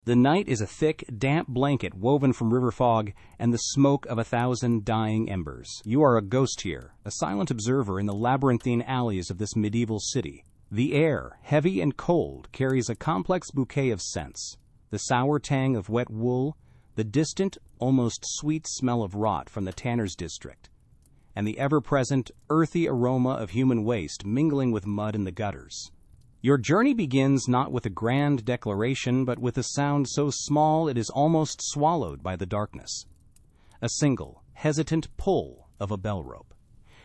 The night is a thick, damp blanket woven from river fog and the smoke of 1,000 dying embers. You are a ghost here, a silent observer in the labyrinthine alleys of this medieval city. The air, heavy and cold, carries a complex bouquet of scents. The sour tang of wet wool, the distant, almost sweet smell of rot from the tanner's district, and the ever-present, earthy aroma of human waste mingling with mud in the gutters. Your journey begins not with a grand declaration, but with a sound so small it is almost swallowed by the darkness. A single, hesitant pull of a bell rope.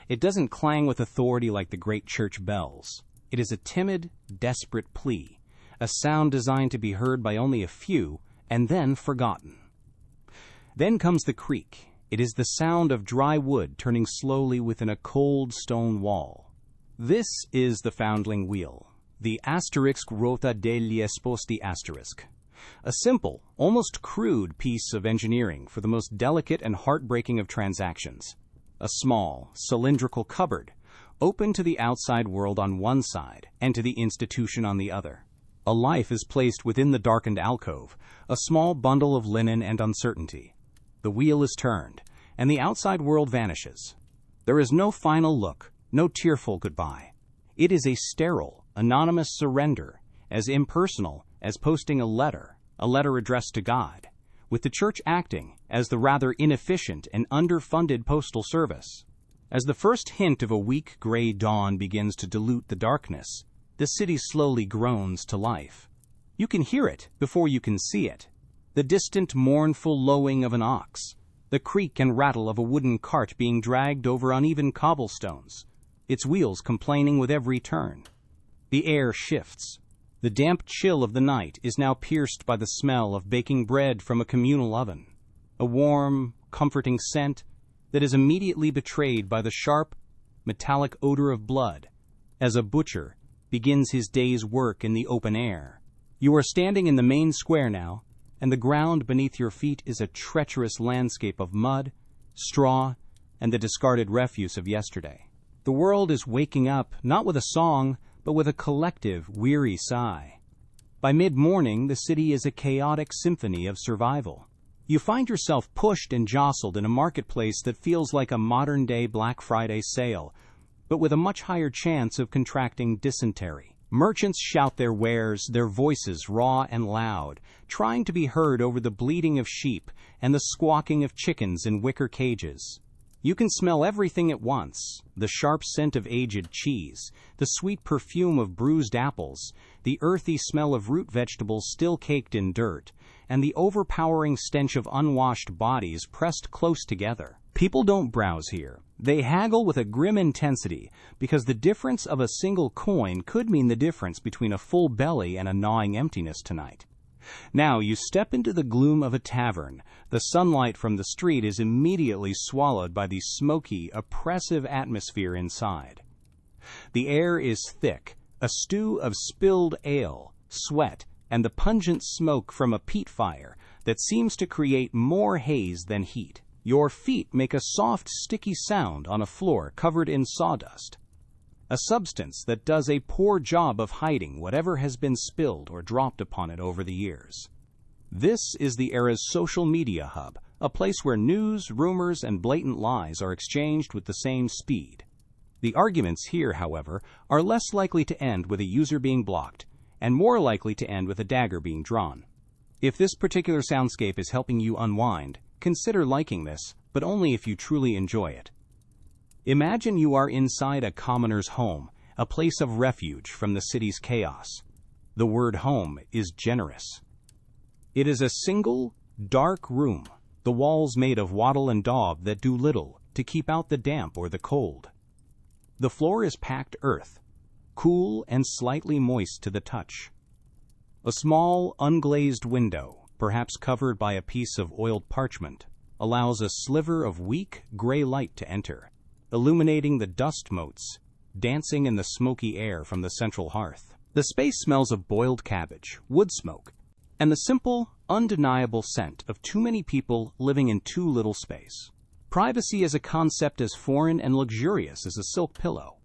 It doesn't clang with authority like the great church bells. It is a timid, desperate plea, a sound designed to be heard by only a few, and then forgotten. Then comes the creak. It is the sound of dry wood turning slowly within a cold stone wall. This is the foundling wheel. The asterisk rota degli esposti asterisk. A simple, almost crude piece of engineering for the most delicate and heartbreaking of transactions. A small, cylindrical cupboard, open to the outside world on one side and to the institution on the other. A life is placed within the darkened alcove, a small bundle of linen and uncertainty. The wheel is turned, and the outside world vanishes. There is no final look, no tearful goodbye. It is a sterile, anonymous surrender, as impersonal as posting a letter addressed to God, with the church acting as the rather inefficient and underfunded postal service. As the first hint of a weak gray dawn begins to dilute the darkness, the city slowly groans to life. You can hear it before you can see it. The distant, mournful lowing of an ox, the creak and rattle of a wooden cart being dragged over uneven cobblestones, its wheels complaining with every turn. The air shifts. The damp chill of the night is now pierced by the smell of baking bread from a communal oven, a warm, comforting scent that is immediately betrayed by the sharp, metallic odor of blood as a butcher begins his day's work in the open air. You are standing in the main square now, and the ground beneath your feet is a treacherous landscape of mud, straw, and the discarded refuse of yesterday. The world is waking up, not with a song, but with a collective, weary sigh. By mid-morning, the city is a chaotic symphony of survival. You find yourself pushed and jostled in a marketplace that feels like a modern-day Black Friday sale, but with a much higher chance of contracting dysentery. Merchants shout their wares, their voices raw and loud, trying to be heard over the bleating of sheep and the squawking of chickens in wicker cages. You can smell everything at once: the sharp scent of aged cheese, the sweet perfume of bruised apples, the earthy smell of root vegetables still caked in dirt, and the overpowering stench of unwashed bodies pressed close together. People don't browse here. They haggle with a grim intensity, because the difference of a single coin could mean the difference between a full belly and a gnawing emptiness tonight. Now you step into the gloom of a tavern. The sunlight from the street is immediately swallowed by the smoky, oppressive atmosphere inside. The air is thick, a stew of spilled ale, sweat, and the pungent smoke from a peat fire that seems to create more haze than heat. Your feet make a soft, sticky sound on a floor covered in sawdust, a substance that does a poor job of hiding whatever has been spilled or dropped upon it over the years. This is the era's social media hub, a place where news, rumors, and blatant lies are exchanged with the same speed. The arguments here, however, are less likely to end with a user being blocked, and more likely to end with a dagger being drawn. If this particular soundscape is helping you unwind, consider liking this, but only if you truly enjoy it. Imagine you are inside a commoner's home, a place of refuge from the city's chaos. The word home is generous. It is a single, dark room, the walls made of wattle and daub that do little to keep out the damp or the cold. The floor is packed earth, cool and slightly moist to the touch. A small, unglazed window, perhaps covered by a piece of oiled parchment, allows a sliver of weak, gray light to enter, illuminating the dust motes dancing in the smoky air from the central hearth. The space smells of boiled cabbage, wood smoke, and the simple, undeniable scent of too many people living in too little space. Privacy is a concept as foreign and luxurious as a silk pillow.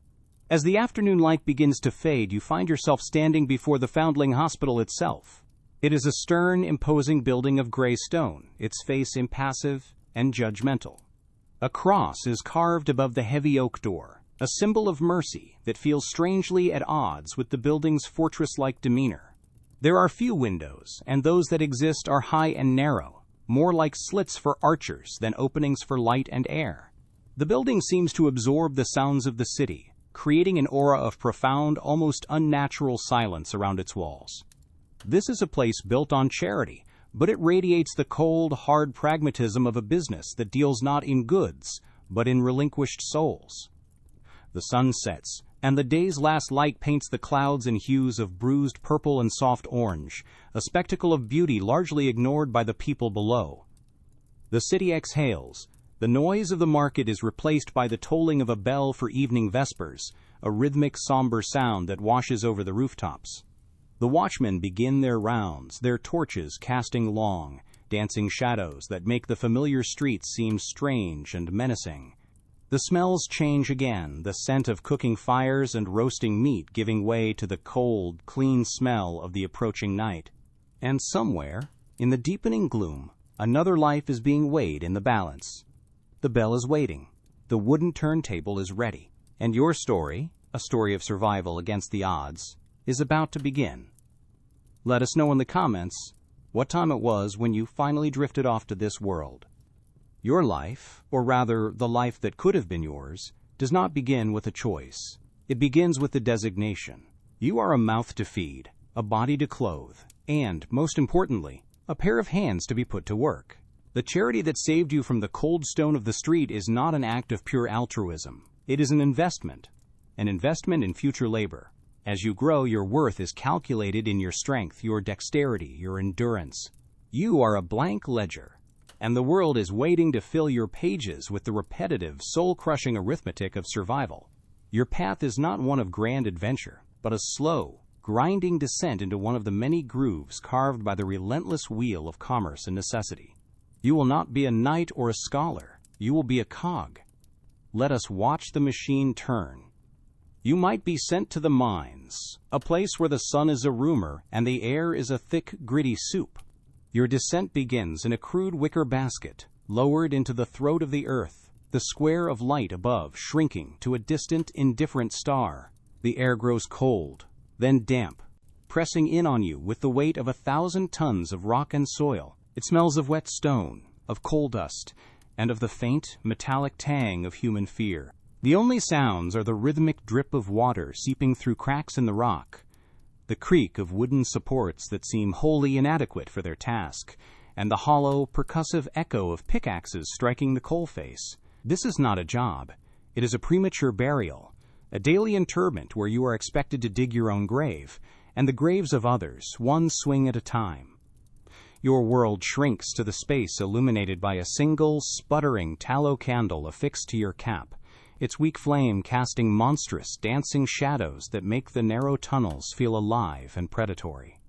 As the afternoon light begins to fade, you find yourself standing before the Foundling Hospital itself. It is a stern, imposing building of gray stone, its face impassive and judgmental. A cross is carved above the heavy oak door, a symbol of mercy that feels strangely at odds with the building's fortress-like demeanor. There are few windows, and those that exist are high and narrow, more like slits for archers than openings for light and air. The building seems to absorb the sounds of the city, creating an aura of profound, almost unnatural silence around its walls. This is a place built on charity, but it radiates the cold, hard pragmatism of a business that deals not in goods, but in relinquished souls. The sun sets, and the day's last light paints the clouds in hues of bruised purple and soft orange, a spectacle of beauty largely ignored by the people below. The city exhales. The noise of the market is replaced by the tolling of a bell for evening vespers, a rhythmic, somber sound that washes over the rooftops. The watchmen begin their rounds, their torches casting long, dancing shadows that make the familiar streets seem strange and menacing. The smells change again, the scent of cooking fires and roasting meat giving way to the cold, clean smell of the approaching night. And somewhere, in the deepening gloom, another life is being weighed in the balance. The bell is waiting, the wooden turntable is ready, and your story, a story of survival against the odds, is about to begin. Let us know in the comments what time it was when you finally drifted off to this world. Your life, or rather the life that could have been yours, does not begin with a choice. It begins with the designation. You are a mouth to feed, a body to clothe, and, most importantly, a pair of hands to be put to work. The charity that saved you from the cold stone of the street is not an act of pure altruism. It is an investment in future labor. As you grow, your worth is calculated in your strength, your dexterity, your endurance. You are a blank ledger, and the world is waiting to fill your pages with the repetitive, soul-crushing arithmetic of survival. Your path is not one of grand adventure, but a slow, grinding descent into one of the many grooves carved by the relentless wheel of commerce and necessity. You will not be a knight or a scholar. You will be a cog. Let us watch the machine turn. You might be sent to the mines, a place where the sun is a rumor and the air is a thick, gritty soup. Your descent begins in a crude wicker basket, lowered into the throat of the earth, the square of light above shrinking to a distant, indifferent star. The air grows cold, then damp, pressing in on you with the weight of 1,000 tons of rock and soil. It smells of wet stone, of coal dust, and of the faint, metallic tang of human fear. The only sounds are the rhythmic drip of water seeping through cracks in the rock, the creak of wooden supports that seem wholly inadequate for their task, and the hollow, percussive echo of pickaxes striking the coalface. This is not a job. It is a premature burial, a daily interment where you are expected to dig your own grave, and the graves of others, one swing at a time. Your world shrinks to the space illuminated by a single, sputtering tallow candle affixed to your cap, its weak flame casting monstrous, dancing shadows that make the narrow tunnels feel alive and predatory.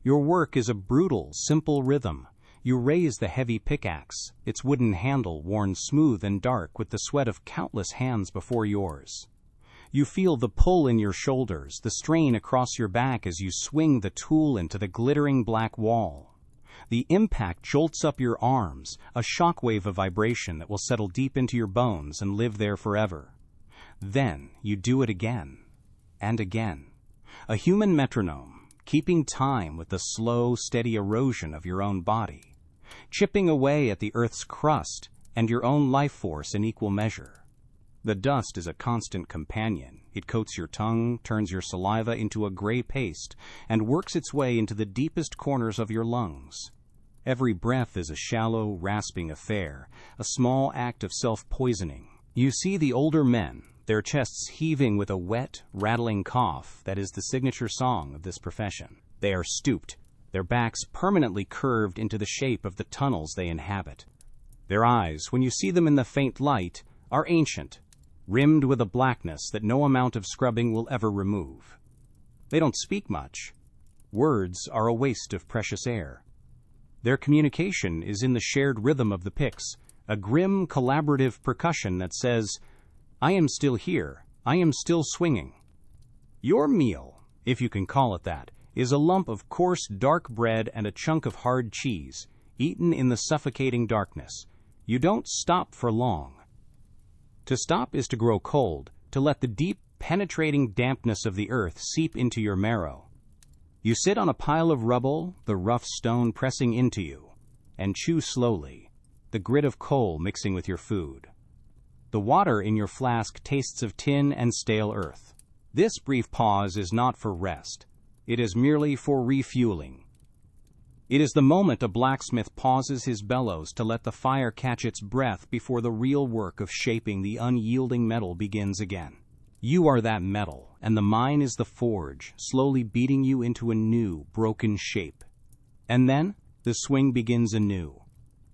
Your work is a brutal, simple rhythm. You raise the heavy pickaxe, its wooden handle worn smooth and dark with the sweat of countless hands before yours. You feel the pull in your shoulders, the strain across your back as you swing the tool into the glittering black wall. The impact jolts up your arms, a shockwave of vibration that will settle deep into your bones and live there forever. Then you do it again and again, a human metronome, keeping time with the slow, steady erosion of your own body, chipping away at the Earth's crust and your own life force in equal measure. The dust is a constant companion. It coats your tongue, turns your saliva into a gray paste, and works its way into the deepest corners of your lungs. Every breath is a shallow, rasping affair, a small act of self-poisoning. You see the older men, their chests heaving with a wet, rattling cough that is the signature song of this profession. They are stooped, their backs permanently curved into the shape of the tunnels they inhabit. Their eyes, when you see them in the faint light, are ancient, rimmed with a blackness that no amount of scrubbing will ever remove. They don't speak much. Words are a waste of precious air. Their communication is in the shared rhythm of the picks, a grim, collaborative percussion that says, "I am still here. I am still swinging." Your meal, if you can call it that, is a lump of coarse dark bread and a chunk of hard cheese, eaten in the suffocating darkness. You don't stop for long. To stop is to grow cold, to let the deep, penetrating dampness of the earth seep into your marrow. You sit on a pile of rubble, the rough stone pressing into you, and chew slowly, the grit of coal mixing with your food. The water in your flask tastes of tin and stale earth. This brief pause is not for rest. It is merely for refueling. It is the moment a blacksmith pauses his bellows to let the fire catch its breath before the real work of shaping the unyielding metal begins again. You are that metal, and the mine is the forge, slowly beating you into a new, broken shape. And then, the swing begins anew.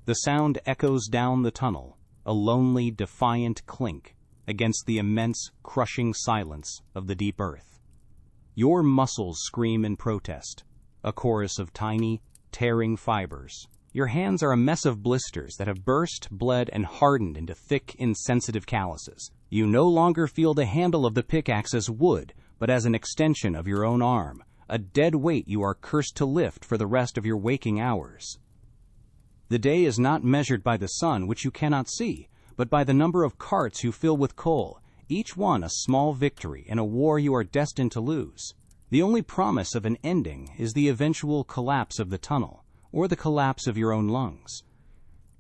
The sound echoes down the tunnel, a lonely, defiant clink against the immense, crushing silence of the deep earth. Your muscles scream in protest, a chorus of tiny, tearing fibers. Your hands are a mess of blisters that have burst, bled, and hardened into thick, insensitive calluses. You no longer feel the handle of the pickaxe as wood, but as an extension of your own arm, a dead weight you are cursed to lift for the rest of your waking hours. The day is not measured by the sun, which you cannot see, but by the number of carts you fill with coal, each one a small victory in a war you are destined to lose. The only promise of an ending is the eventual collapse of the tunnel, or the collapse of your own lungs.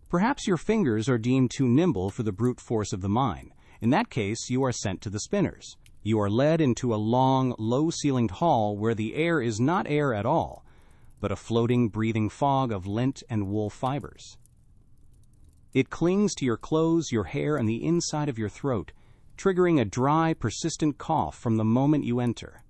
Perhaps your fingers are deemed too nimble for the brute force of the mine. In that case, you are sent to the spinners. You are led into a long, low-ceilinged hall where the air is not air at all, but a floating, breathing fog of lint and wool fibers. It clings to your clothes, your hair, and the inside of your throat, triggering a dry, persistent cough from the moment you enter.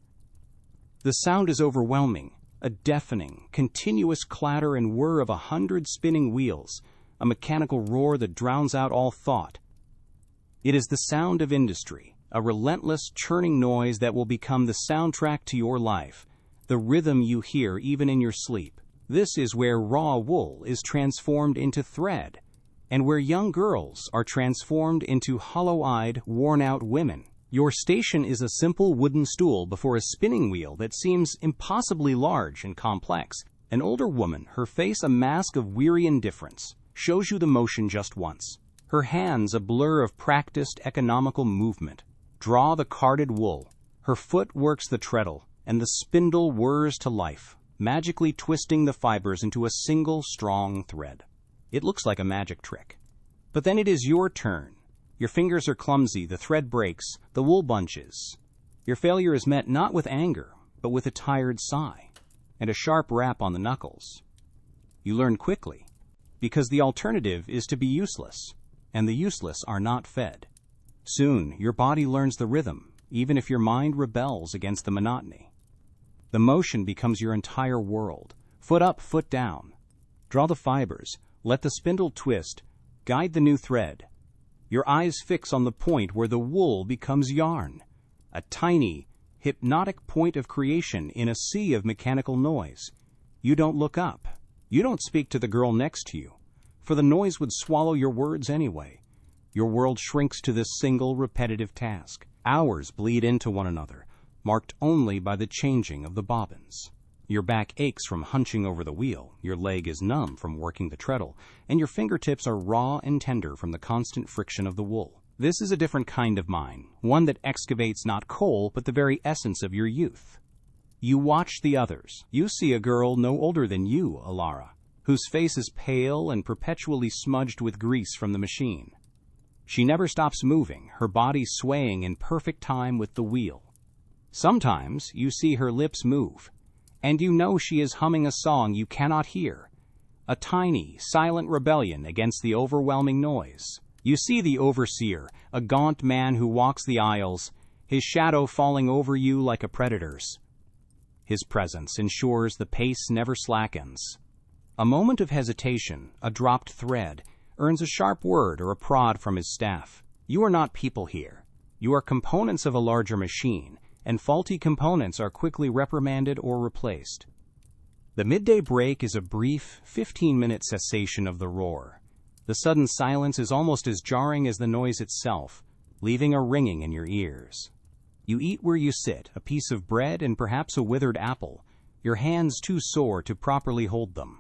The sound is overwhelming, a deafening, continuous clatter and whir of 100 spinning wheels, a mechanical roar that drowns out all thought. It is the sound of industry, a relentless, churning noise that will become the soundtrack to your life, the rhythm you hear even in your sleep. This is where raw wool is transformed into thread, and where young girls are transformed into hollow-eyed, worn-out women. Your station is a simple wooden stool before a spinning wheel that seems impossibly large and complex. An older woman, her face a mask of weary indifference, shows you the motion just once. Her hands a blur of practiced economical movement. Draw the carded wool. Her foot works the treadle, and the spindle whirs to life, magically twisting the fibers into a single strong thread. It looks like a magic trick. But then it is your turn. Your fingers are clumsy, the thread breaks, the wool bunches. Your failure is met not with anger, but with a tired sigh, and a sharp rap on the knuckles. You learn quickly, because the alternative is to be useless, and the useless are not fed. Soon, your body learns the rhythm, even if your mind rebels against the monotony. The motion becomes your entire world, foot up, foot down. Draw the fibers, let the spindle twist, guide the new thread. Your eyes fix on the point where the wool becomes yarn, a tiny, hypnotic point of creation in a sea of mechanical noise. You don't look up. You don't speak to the girl next to you, for the noise would swallow your words anyway. Your world shrinks to this single, repetitive task. Hours bleed into one another, marked only by the changing of the bobbins. Your back aches from hunching over the wheel, your leg is numb from working the treadle, and your fingertips are raw and tender from the constant friction of the wool. This is a different kind of mine, one that excavates not coal, but the very essence of your youth. You watch the others. You see a girl no older than you, Alara, whose face is pale and perpetually smudged with grease from the machine. She never stops moving, her body swaying in perfect time with the wheel. Sometimes you see her lips move, and you know she is humming a song you cannot hear, a tiny, silent rebellion against the overwhelming noise. You see the overseer, a gaunt man who walks the aisles, his shadow falling over you like a predator's. His presence ensures the pace never slackens. A moment of hesitation, a dropped thread, earns a sharp word or a prod from his staff. You are not people here. You are components of a larger machine, and faulty components are quickly reprimanded or replaced. The midday break is a brief, 15-minute cessation of the roar. The sudden silence is almost as jarring as the noise itself, leaving a ringing in your ears. You eat where you sit, a piece of bread and perhaps a withered apple, your hands too sore to properly hold them.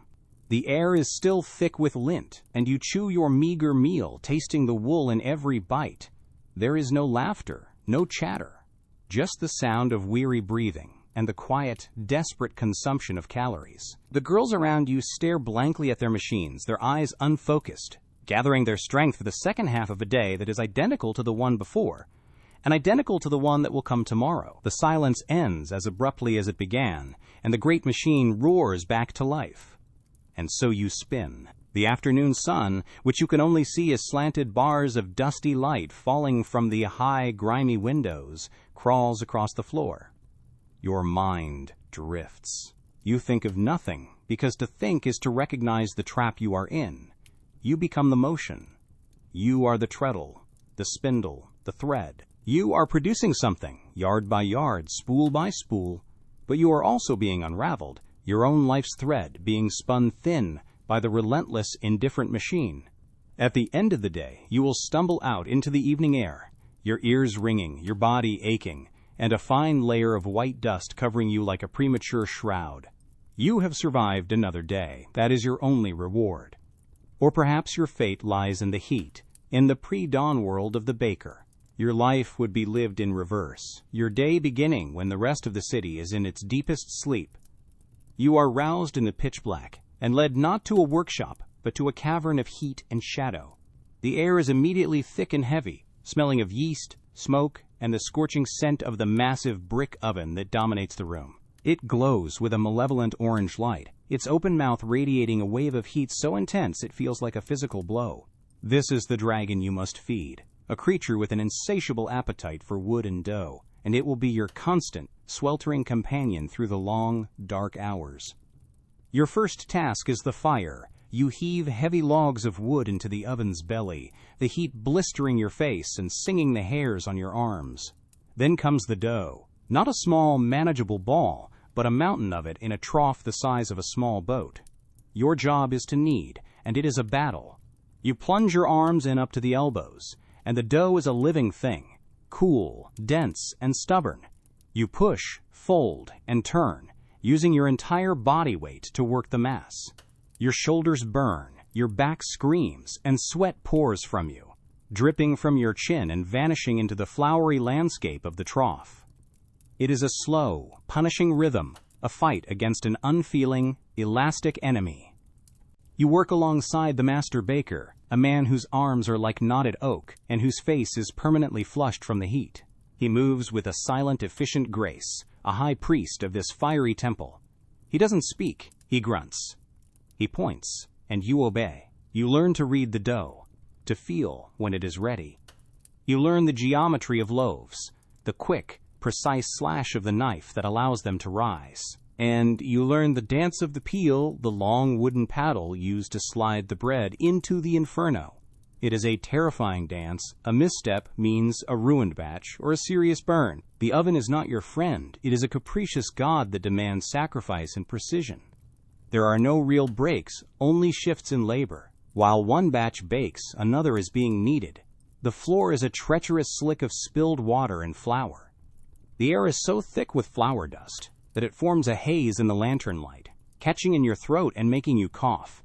The air is still thick with lint, and you chew your meager meal, tasting the wool in every bite. There is no laughter, no chatter, just the sound of weary breathing and the quiet, desperate consumption of calories. The girls around you stare blankly at their machines, their eyes unfocused, gathering their strength for the second half of a day that is identical to the one before, and identical to the one that will come tomorrow. The silence ends as abruptly as it began, and the great machine roars back to life. And so you spin. The afternoon sun, which you can only see as slanted bars of dusty light falling from the high, grimy windows, crawls across the floor. Your mind drifts. You think of nothing, because to think is to recognize the trap you are in. You become the motion. You are the treadle, the spindle, the thread. You are producing something, yard by yard, spool by spool, but you are also being unraveled, your own life's thread being spun thin by the relentless, indifferent machine. At the end of the day, you will stumble out into the evening air, your ears ringing, your body aching, and a fine layer of white dust covering you like a premature shroud. You have survived another day. That is your only reward. Or perhaps your fate lies in the heat, in the pre-dawn world of the baker. Your life would be lived in reverse, your day beginning when the rest of the city is in its deepest sleep. You are roused in the pitch black and led not to a workshop, but to a cavern of heat and shadow. The air is immediately thick and heavy, smelling of yeast, smoke, and the scorching scent of the massive brick oven that dominates the room. It glows with a malevolent orange light, its open mouth radiating a wave of heat so intense it feels like a physical blow. This is the dragon you must feed, a creature with an insatiable appetite for wood and dough, and it will be your constant, sweltering companion through the long, dark hours. Your first task is the fire. You heave heavy logs of wood into the oven's belly, the heat blistering your face and stinging the hairs on your arms. Then comes the dough, not a small, manageable ball, but a mountain of it in a trough the size of a small boat. Your job is to knead, and it is a battle. You plunge your arms in up to the elbows, and the dough is a living thing, cool, dense, and stubborn. You push, fold, and turn, using your entire body weight to work the mass. Your shoulders burn, your back screams, and sweat pours from you, dripping from your chin and vanishing into the flowery landscape of the trough. It is a slow, punishing rhythm, a fight against an unfeeling, elastic enemy. You work alongside the master baker, a man whose arms are like knotted oak and whose face is permanently flushed from the heat. He moves with a silent, efficient grace, a high priest of this fiery temple. He doesn't speak, he grunts. He points, and you obey. You learn to read the dough, to feel when it is ready. You learn the geometry of loaves, the quick, precise slash of the knife that allows them to rise. And you learn the dance of the peel, the long wooden paddle used to slide the bread into the inferno. It is a terrifying dance. A misstep means a ruined batch or a serious burn. The oven is not your friend. It is a capricious god that demands sacrifice and precision. There are no real breaks, only shifts in labor. While one batch bakes, another is being kneaded. The floor is a treacherous slick of spilled water and flour. The air is so thick with flour dust that it forms a haze in the lantern light, catching in your throat and making you cough.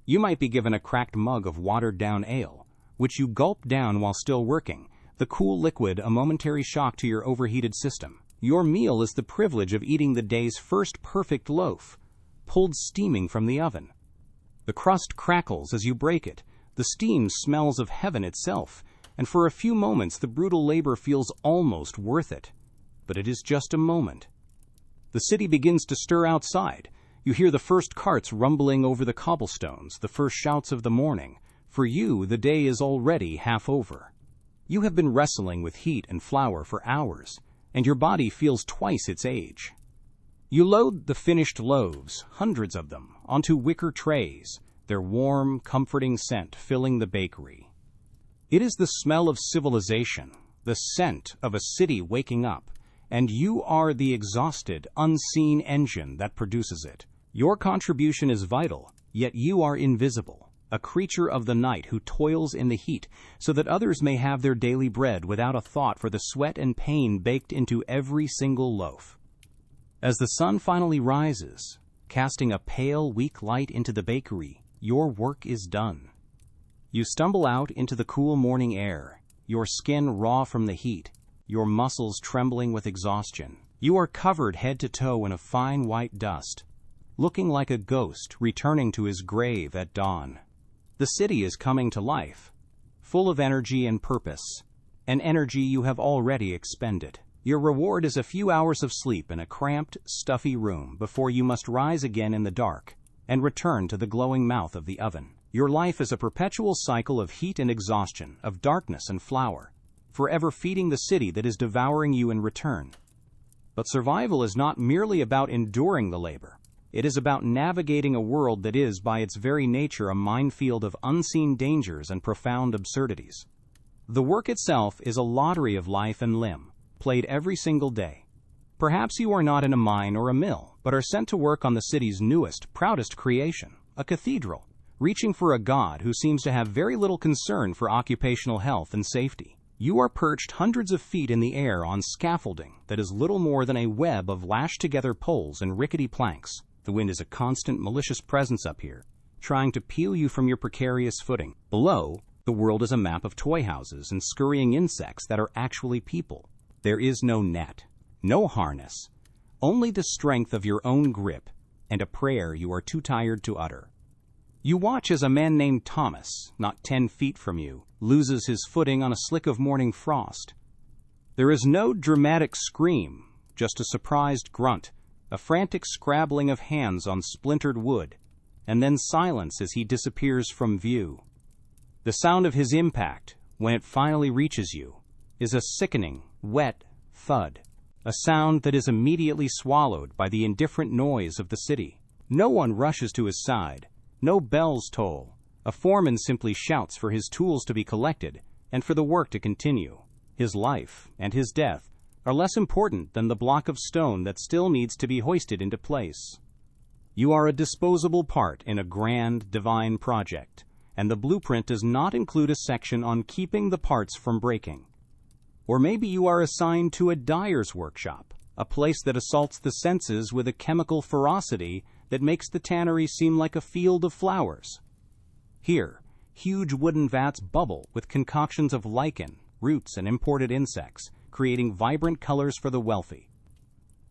You might be given a cracked mug of watered-down ale, which you gulp down while still working, the cool liquid a momentary shock to your overheated system. Your meal is the privilege of eating the day's first perfect loaf, pulled steaming from the oven. The crust crackles as you break it, the steam smells of heaven itself, and for a few moments the brutal labor feels almost worth it. But it is just a moment. The city begins to stir outside. You hear the first carts rumbling over the cobblestones, the first shouts of the morning. For you, the day is already half over. You have been wrestling with heat and flour for hours, and your body feels twice its age. You load the finished loaves, hundreds of them, onto wicker trays, their warm, comforting scent filling the bakery. It is the smell of civilization, the scent of a city waking up, and you are the exhausted, unseen engine that produces it. Your contribution is vital, yet you are invisible, a creature of the night who toils in the heat so that others may have their daily bread without a thought for the sweat and pain baked into every single loaf. As the sun finally rises, casting a pale, weak light into the bakery, your work is done. You stumble out into the cool morning air, your skin raw from the heat, your muscles trembling with exhaustion. You are covered head to toe in a fine white dust, looking like a ghost returning to his grave at dawn. The city is coming to life, full of energy and purpose, an energy you have already expended. Your reward is a few hours of sleep in a cramped, stuffy room before you must rise again in the dark and return to the glowing mouth of the oven. Your life is a perpetual cycle of heat and exhaustion, of darkness and flower, forever feeding the city that is devouring you in return. But survival is not merely about enduring the labor. It is about navigating a world that is, by its very nature, a minefield of unseen dangers and profound absurdities. The work itself is a lottery of life and limb, played every single day. Perhaps you are not in a mine or a mill, but are sent to work on the city's newest, proudest creation, a cathedral, reaching for a god who seems to have very little concern for occupational health and safety. You are perched hundreds of feet in the air on scaffolding that is little more than a web of lashed-together poles and rickety planks. The wind is a constant, malicious presence up here, trying to peel you from your precarious footing. Below, the world is a map of toy houses and scurrying insects that are actually people. There is no net, no harness, only the strength of your own grip and a prayer you are too tired to utter. You watch as a man named Thomas, not 10 feet from you, loses his footing on a slick of morning frost. There is no dramatic scream, just a surprised grunt, a frantic scrabbling of hands on splintered wood, and then silence as he disappears from view. The sound of his impact, when it finally reaches you, is a sickening, wet thud, a sound that is immediately swallowed by the indifferent noise of the city. No one rushes to his side, no bells toll. A foreman simply shouts for his tools to be collected and for the work to continue. His life and his death are less important than the block of stone that still needs to be hoisted into place. You are a disposable part in a grand, divine project, and the blueprint does not include a section on keeping the parts from breaking. Or maybe you are assigned to a dyer's workshop, a place that assaults the senses with a chemical ferocity that makes the tannery seem like a field of flowers. Here, huge wooden vats bubble with concoctions of lichen, roots, and imported insects, creating vibrant colors for the wealthy.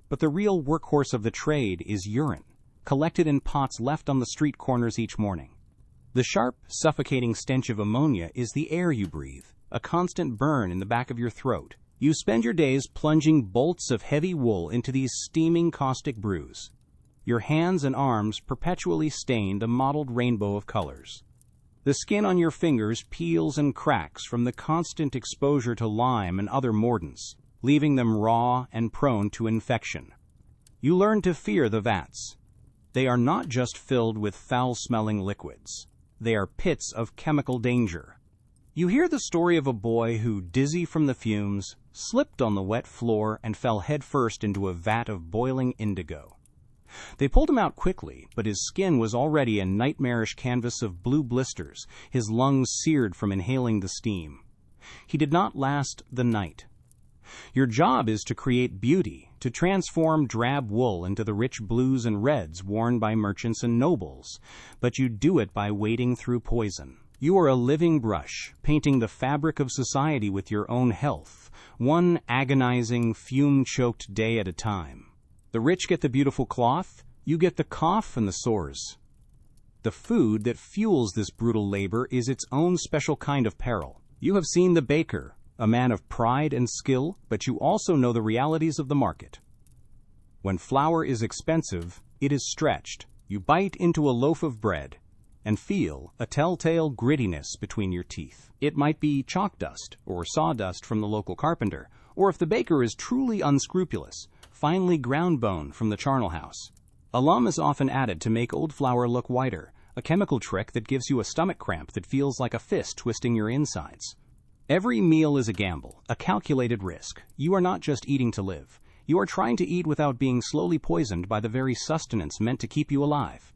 But the real workhorse of the trade is urine, collected in pots left on the street corners each morning. The sharp, suffocating stench of ammonia is the air you breathe, a constant burn in the back of your throat. You spend your days plunging bolts of heavy wool into these steaming caustic brews, your hands and arms perpetually stained a mottled rainbow of colors. The skin on your fingers peels and cracks from the constant exposure to lime and other mordants, leaving them raw and prone to infection. You learn to fear the vats. They are not just filled with foul-smelling liquids. They are pits of chemical danger. You hear the story of a boy who, dizzy from the fumes, slipped on the wet floor and fell headfirst into a vat of boiling indigo. They pulled him out quickly, but his skin was already a nightmarish canvas of blue blisters, his lungs seared from inhaling the steam. He did not last the night. Your job is to create beauty, to transform drab wool into the rich blues and reds worn by merchants and nobles, but you do it by wading through poison. You are a living brush, painting the fabric of society with your own health, one agonizing, fume-choked day at a time. The rich get the beautiful cloth, you get the cough and the sores. The food that fuels this brutal labor is its own special kind of peril. You have seen the baker, a man of pride and skill, but you also know the realities of the market. When flour is expensive, it is stretched. You bite into a loaf of bread and feel a telltale grittiness between your teeth. It might be chalk dust or sawdust from the local carpenter, or if the baker is truly unscrupulous, finely ground bone from the charnel house. Alum is often added to make old flour look whiter, a chemical trick that gives you a stomach cramp that feels like a fist twisting your insides. Every meal is a gamble, a calculated risk. You are not just eating to live. You are trying to eat without being slowly poisoned by the very sustenance meant to keep you alive.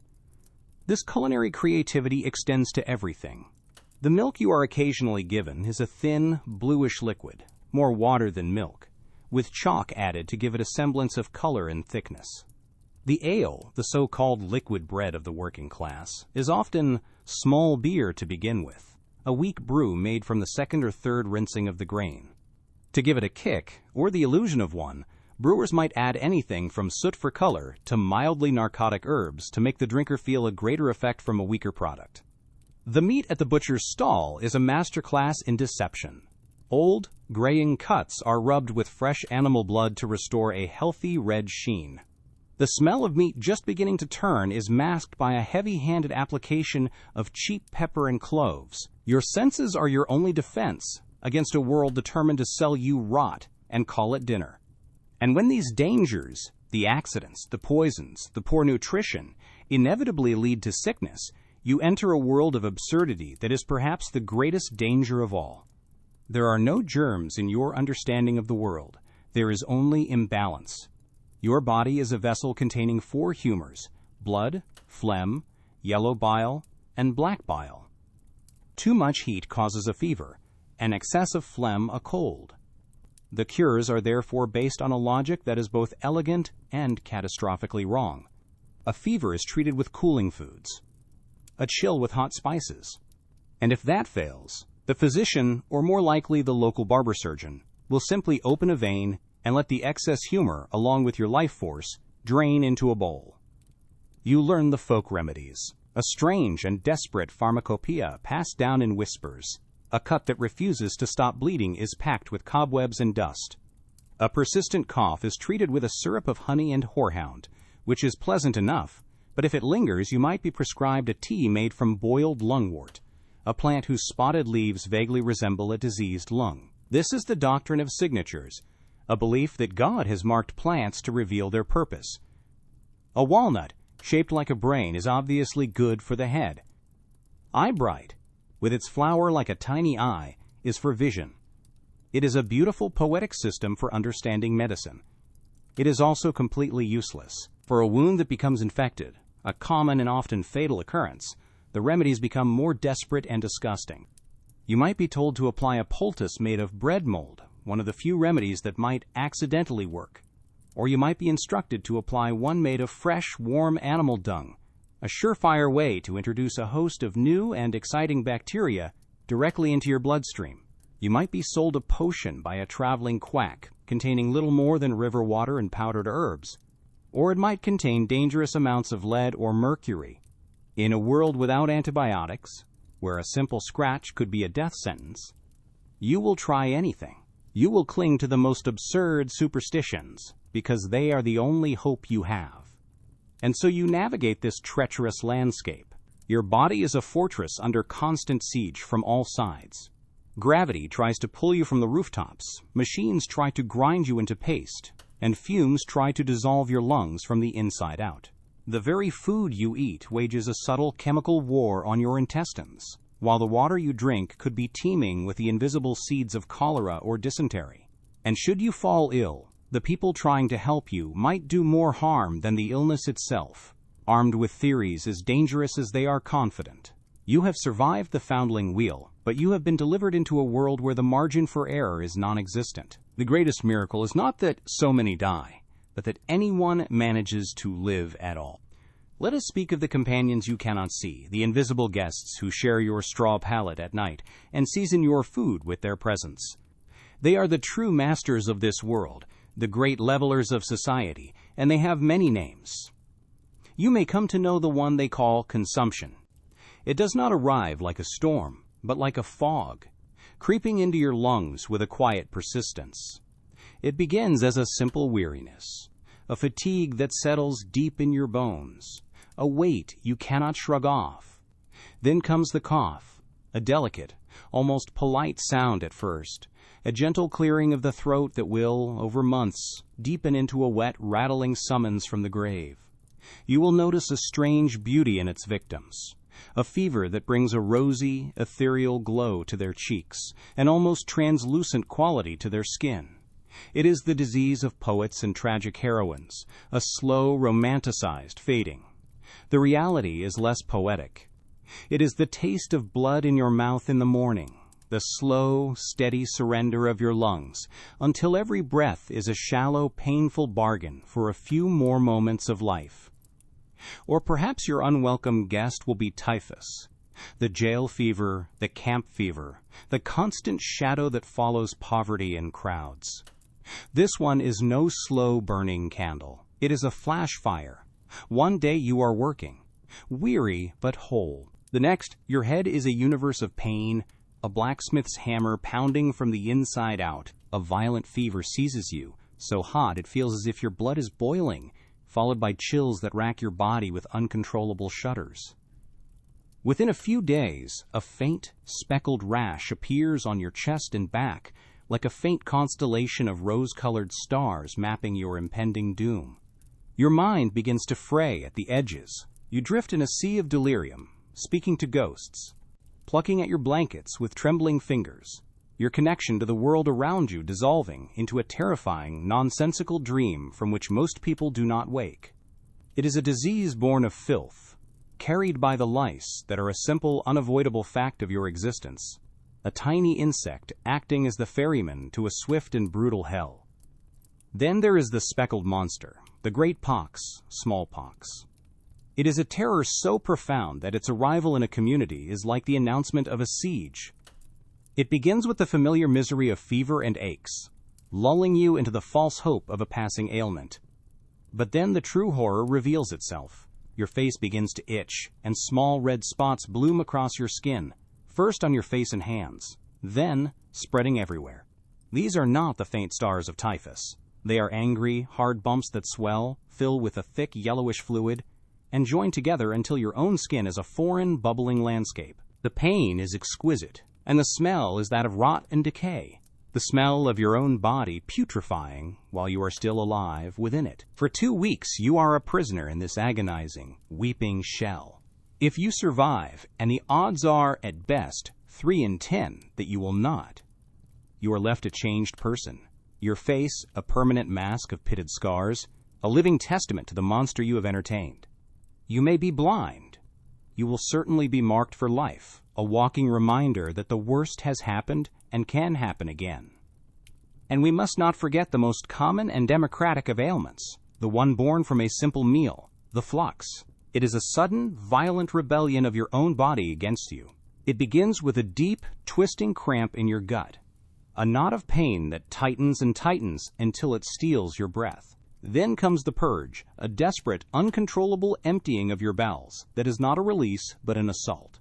This culinary creativity extends to everything. The milk you are occasionally given is a thin, bluish liquid, more water than milk, with chalk added to give it a semblance of color and thickness. The ale, the so-called liquid bread of the working class, is often small beer to begin with, a weak brew made from the second or third rinsing of the grain. To give it a kick, or the illusion of one, brewers might add anything from soot for color to mildly narcotic herbs to make the drinker feel a greater effect from a weaker product. The meat at the butcher's stall is a masterclass in deception. Old, graying cuts are rubbed with fresh animal blood to restore a healthy red sheen. The smell of meat just beginning to turn is masked by a heavy-handed application of cheap pepper and cloves. Your senses are your only defense against a world determined to sell you rot and call it dinner. And when these dangers, the accidents, the poisons, the poor nutrition, inevitably lead to sickness, you enter a world of absurdity that is perhaps the greatest danger of all. There are no germs in your understanding of the world. There is only imbalance. Your body is a vessel containing 4 humors: blood, phlegm, yellow bile, and black bile. Too much heat causes a fever, and excessive phlegm a cold. The cures are therefore based on a logic that is both elegant and catastrophically wrong. A fever is treated with cooling foods, a chill with hot spices. And if that fails, the physician, or more likely the local barber surgeon, will simply open a vein and let the excess humor, along with your life force, drain into a bowl. You learn the folk remedies, a strange and desperate pharmacopoeia passed down in whispers. A cut that refuses to stop bleeding is packed with cobwebs and dust. A persistent cough is treated with a syrup of honey and horehound, which is pleasant enough, but if it lingers, you might be prescribed a tea made from boiled lungwort, a plant whose spotted leaves vaguely resemble a diseased lung. This is the doctrine of signatures, a belief that God has marked plants to reveal their purpose. A walnut, shaped like a brain, is obviously good for the head. Eyebright, with its flower like a tiny eye, is for vision. It is a beautiful poetic system for understanding medicine. It is also completely useless. For a wound that becomes infected, a common and often fatal occurrence, the remedies become more desperate and disgusting. You might be told to apply a poultice made of bread mold, one of the few remedies that might accidentally work. Or you might be instructed to apply one made of fresh, warm animal dung, a surefire way to introduce a host of new and exciting bacteria directly into your bloodstream. You might be sold a potion by a traveling quack containing little more than river water and powdered herbs. Or it might contain dangerous amounts of lead or mercury. In a world without antibiotics, where a simple scratch could be a death sentence, you will try anything. You will cling to the most absurd superstitions because they are the only hope you have. And so you navigate this treacherous landscape. Your body is a fortress under constant siege from all sides. Gravity tries to pull you from the rooftops, machines try to grind you into paste, and fumes try to dissolve your lungs from the inside out. The very food you eat wages a subtle chemical war on your intestines, while the water you drink could be teeming with the invisible seeds of cholera or dysentery. And should you fall ill, the people trying to help you might do more harm than the illness itself, armed with theories as dangerous as they are confident. You have survived the foundling wheel, but you have been delivered into a world where the margin for error is non-existent. The greatest miracle is not that so many die, but that anyone manages to live at all. Let us speak of the companions you cannot see, the invisible guests who share your straw pallet at night and season your food with their presence. They are the true masters of this world, the great levelers of society, and they have many names. You may come to know the one they call consumption. It does not arrive like a storm, but like a fog, creeping into your lungs with a quiet persistence. It begins as a simple weariness, a fatigue that settles deep in your bones, a weight you cannot shrug off. Then comes the cough, a delicate, almost polite sound at first, a gentle clearing of the throat that will, over months, deepen into a wet, rattling summons from the grave. You will notice a strange beauty in its victims, a fever that brings a rosy, ethereal glow to their cheeks, an almost translucent quality to their skin. It is the disease of poets and tragic heroines, a slow, romanticized fading. The reality is less poetic. It is the taste of blood in your mouth in the morning, the slow, steady surrender of your lungs, until every breath is a shallow, painful bargain for a few more moments of life. Or perhaps your unwelcome guest will be typhus, the jail fever, the camp fever, the constant shadow that follows poverty in crowds. This one is no slow-burning candle. It is a flash fire. One day you are working, weary but whole. The next, your head is a universe of pain, a blacksmith's hammer pounding from the inside out. A violent fever seizes you, so hot it feels as if your blood is boiling, followed by chills that rack your body with uncontrollable shudders. Within a few days, a faint, speckled rash appears on your chest and back, like a faint constellation of rose-colored stars mapping your impending doom. Your mind begins to fray at the edges. You drift in a sea of delirium, speaking to ghosts, plucking at your blankets with trembling fingers, your connection to the world around you dissolving into a terrifying, nonsensical dream from which most people do not wake. It is a disease born of filth, carried by the lice that are a simple, unavoidable fact of your existence, a tiny insect acting as the ferryman to a swift and brutal hell. Then there is the speckled monster, the great pox, smallpox. It is a terror so profound that its arrival in a community is like the announcement of a siege. It begins with the familiar misery of fever and aches, lulling you into the false hope of a passing ailment. But then the true horror reveals itself. Your face begins to itch, and small red spots bloom across your skin, first on your face and hands, then spreading everywhere. These are not the faint stars of typhus. They are angry, hard bumps that swell, fill with a thick yellowish fluid, and join together until your own skin is a foreign, bubbling landscape. The pain is exquisite, and the smell is that of rot and decay, the smell of your own body putrefying while you are still alive within it. For 2 weeks you are a prisoner in this agonizing, weeping shell. If you survive, and the odds are, at best, 3 in 10 that you will not, you are left a changed person. Your face, a permanent mask of pitted scars, a living testament to the monster you have entertained. You may be blind. You will certainly be marked for life, a walking reminder that the worst has happened and can happen again. And we must not forget the most common and democratic of ailments, the one born from a simple meal, the flux. It is a sudden, violent rebellion of your own body against you. It begins with a deep, twisting cramp in your gut, a knot of pain that tightens and tightens until it steals your breath. Then comes the purge, a desperate, uncontrollable emptying of your bowels that is not a release but an assault.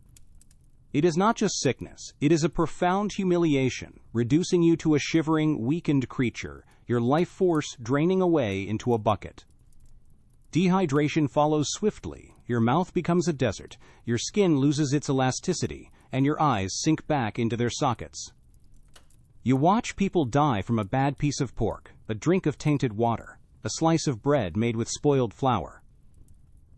It is not just sickness, it is a profound humiliation, reducing you to a shivering, weakened creature, your life force draining away into a bucket. Dehydration follows swiftly, your mouth becomes a desert, your skin loses its elasticity, and your eyes sink back into their sockets. You watch people die from a bad piece of pork, a drink of tainted water, a slice of bread made with spoiled flour.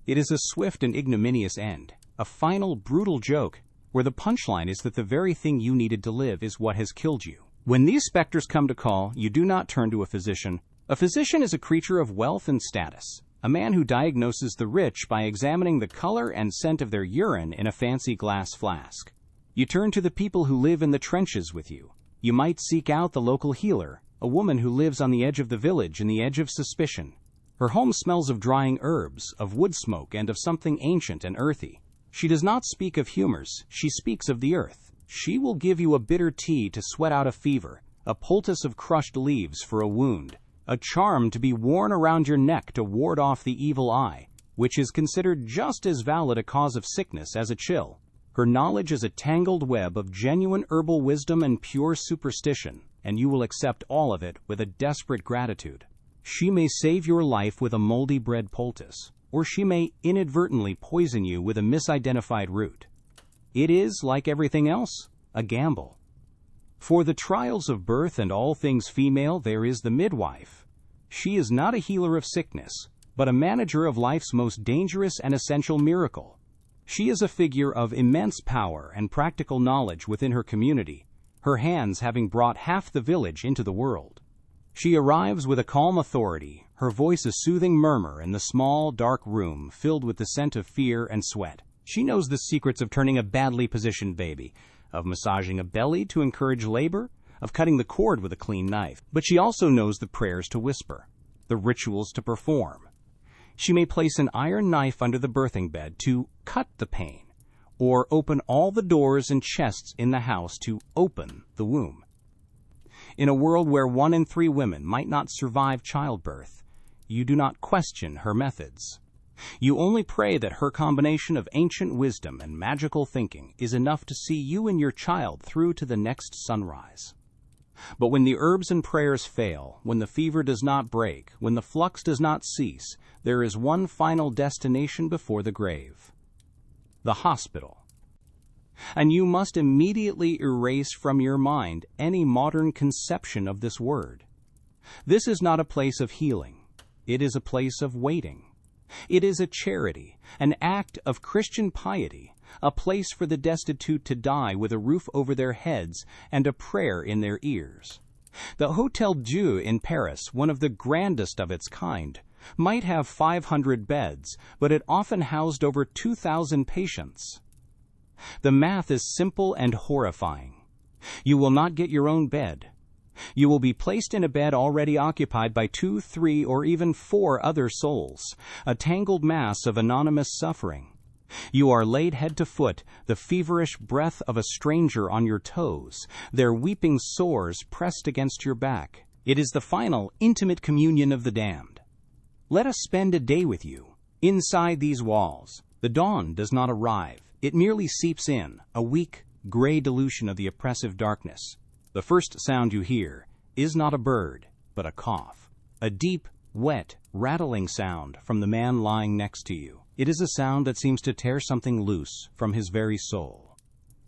It is a swift and ignominious end, a final, brutal joke, where the punchline is that the very thing you needed to live is what has killed you. When these specters come to call, you do not turn to a physician. A physician is a creature of wealth and status, a man who diagnoses the rich by examining the color and scent of their urine in a fancy glass flask. You turn to the people who live in the trenches with you. You might seek out the local healer, a woman who lives on the edge of the village in the edge of suspicion. Her home smells of drying herbs, of wood smoke, and of something ancient and earthy. She does not speak of humors, she speaks of the earth. She will give you a bitter tea to sweat out a fever, a poultice of crushed leaves for a wound, a charm to be worn around your neck to ward off the evil eye, which is considered just as valid a cause of sickness as a chill. Her knowledge is a tangled web of genuine herbal wisdom and pure superstition, and you will accept all of it with a desperate gratitude. She may save your life with a moldy bread poultice, or she may inadvertently poison you with a misidentified root. It is, like everything else, a gamble. For the trials of birth and all things female, there is the midwife. She is not a healer of sickness, but a manager of life's most dangerous and essential miracle. She is a figure of immense power and practical knowledge within her community, her hands having brought half the village into the world. She arrives with a calm authority, her voice a soothing murmur in the small, dark room filled with the scent of fear and sweat. She knows the secrets of turning a badly positioned baby, of massaging a belly to encourage labor, of cutting the cord with a clean knife. But she also knows the prayers to whisper, the rituals to perform. She may place an iron knife under the birthing bed to cut the pain, or open all the doors and chests in the house to open the womb. In a world where 1 in 3 women might not survive childbirth, you do not question her methods. You only pray that her combination of ancient wisdom and magical thinking is enough to see you and your child through to the next sunrise. But when the herbs and prayers fail, when the fever does not break, when the flux does not cease, there is one final destination before the grave: the hospital. And you must immediately erase from your mind any modern conception of this word. This is not a place of healing. It is a place of waiting. It is a charity, an act of Christian piety, a place for the destitute to die with a roof over their heads and a prayer in their ears. The Hôtel Dieu in Paris, one of the grandest of its kind, might have 500 beds, but it often housed over 2,000 patients. The math is simple and horrifying. You will not get your own bed. You will be placed in a bed already occupied by 2, 3, or even 4 other souls, a tangled mass of anonymous suffering. You are laid head to foot, the feverish breath of a stranger on your toes, their weeping sores pressed against your back. It is the final, intimate communion of the damned. Let us spend a day with you, inside these walls. The dawn does not arrive. It merely seeps in, a weak, gray dilution of the oppressive darkness. The first sound you hear is not a bird, but a cough. A deep, wet, rattling sound from the man lying next to you. It is a sound that seems to tear something loose from his very soul.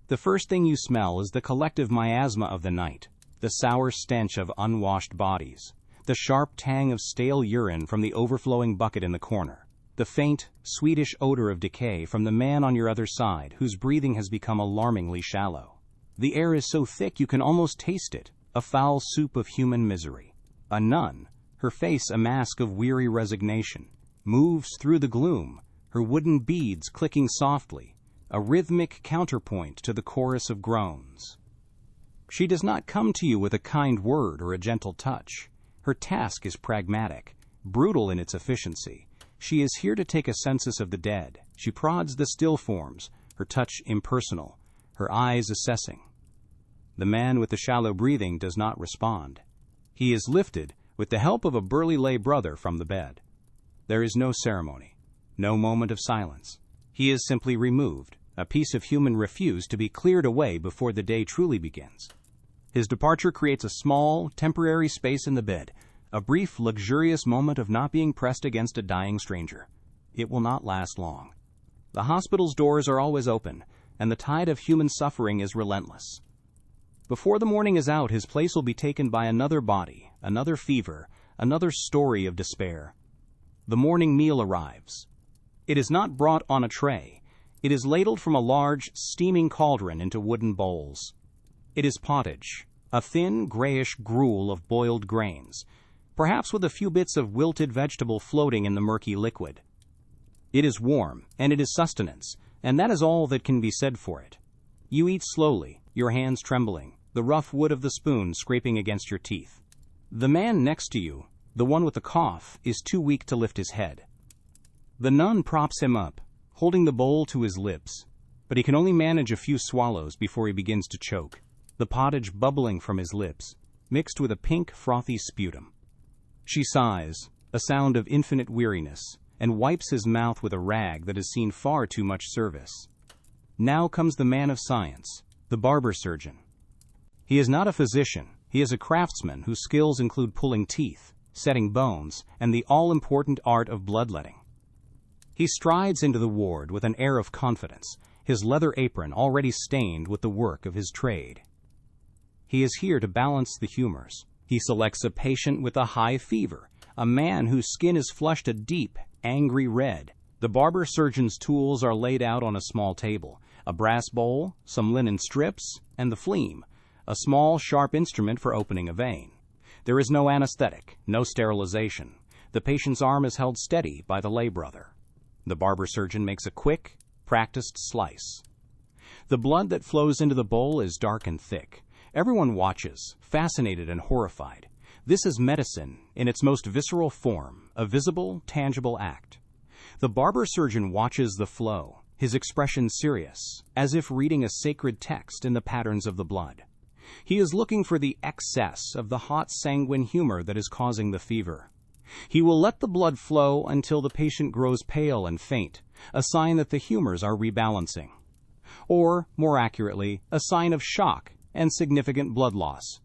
The first thing you smell is the collective miasma of the night, the sour stench of unwashed bodies, the sharp tang of stale urine from the overflowing bucket in the corner, the faint, sweetish odor of decay from the man on your other side whose breathing has become alarmingly shallow. The air is so thick you can almost taste it, a foul soup of human misery. A nun, her face a mask of weary resignation, moves through the gloom, her wooden beads clicking softly, a rhythmic counterpoint to the chorus of groans. She does not come to you with a kind word or a gentle touch. Her task is pragmatic, brutal in its efficiency. She is here to take a census of the dead. She prods the still forms, her touch impersonal, her eyes assessing. The man with the shallow breathing does not respond. He is lifted, with the help of a burly lay brother, from the bed. There is no ceremony, no moment of silence. He is simply removed, a piece of human refuse to be cleared away before the day truly begins. His departure creates a small, temporary space in the bed, a brief, luxurious moment of not being pressed against a dying stranger. It will not last long. The hospital's doors are always open, and the tide of human suffering is relentless. Before the morning is out, his place will be taken by another body, another fever, another story of despair. The morning meal arrives. It is not brought on a tray. It is ladled from a large, steaming cauldron into wooden bowls. It is pottage, a thin, grayish gruel of boiled grains, perhaps with a few bits of wilted vegetable floating in the murky liquid. It is warm, and it is sustenance, and that is all that can be said for it. You eat slowly, your hands trembling, the rough wood of the spoon scraping against your teeth. The man next to you, the one with the cough, is too weak to lift his head. The nun props him up, holding the bowl to his lips, but he can only manage a few swallows before he begins to choke, the pottage bubbling from his lips, mixed with a pink, frothy sputum. She sighs, a sound of infinite weariness, and wipes his mouth with a rag that has seen far too much service. Now comes the man of science, the barber surgeon. He is not a physician. He is a craftsman whose skills include pulling teeth, setting bones, and the all-important art of bloodletting. He strides into the ward with an air of confidence, his leather apron already stained with the work of his trade. He is here to balance the humors. He selects a patient with a high fever, a man whose skin is flushed a deep, angry red. The barber surgeon's tools are laid out on a small table, a brass bowl, some linen strips, and the phlegm, a small, sharp instrument for opening a vein. There is no anesthetic, no sterilization. The patient's arm is held steady by the lay brother. The barber surgeon makes a quick, practiced slice. The blood that flows into the bowl is dark and thick. Everyone watches, fascinated and horrified. This is medicine in its most visceral form, a visible, tangible act. The barber surgeon watches the flow, his expression serious, as if reading a sacred text in the patterns of the blood. He is looking for the excess of the hot sanguine humor that is causing the fever. He will let the blood flow until the patient grows pale and faint, a sign that the humors are rebalancing. Or, more accurately, a sign of shock and significant blood loss.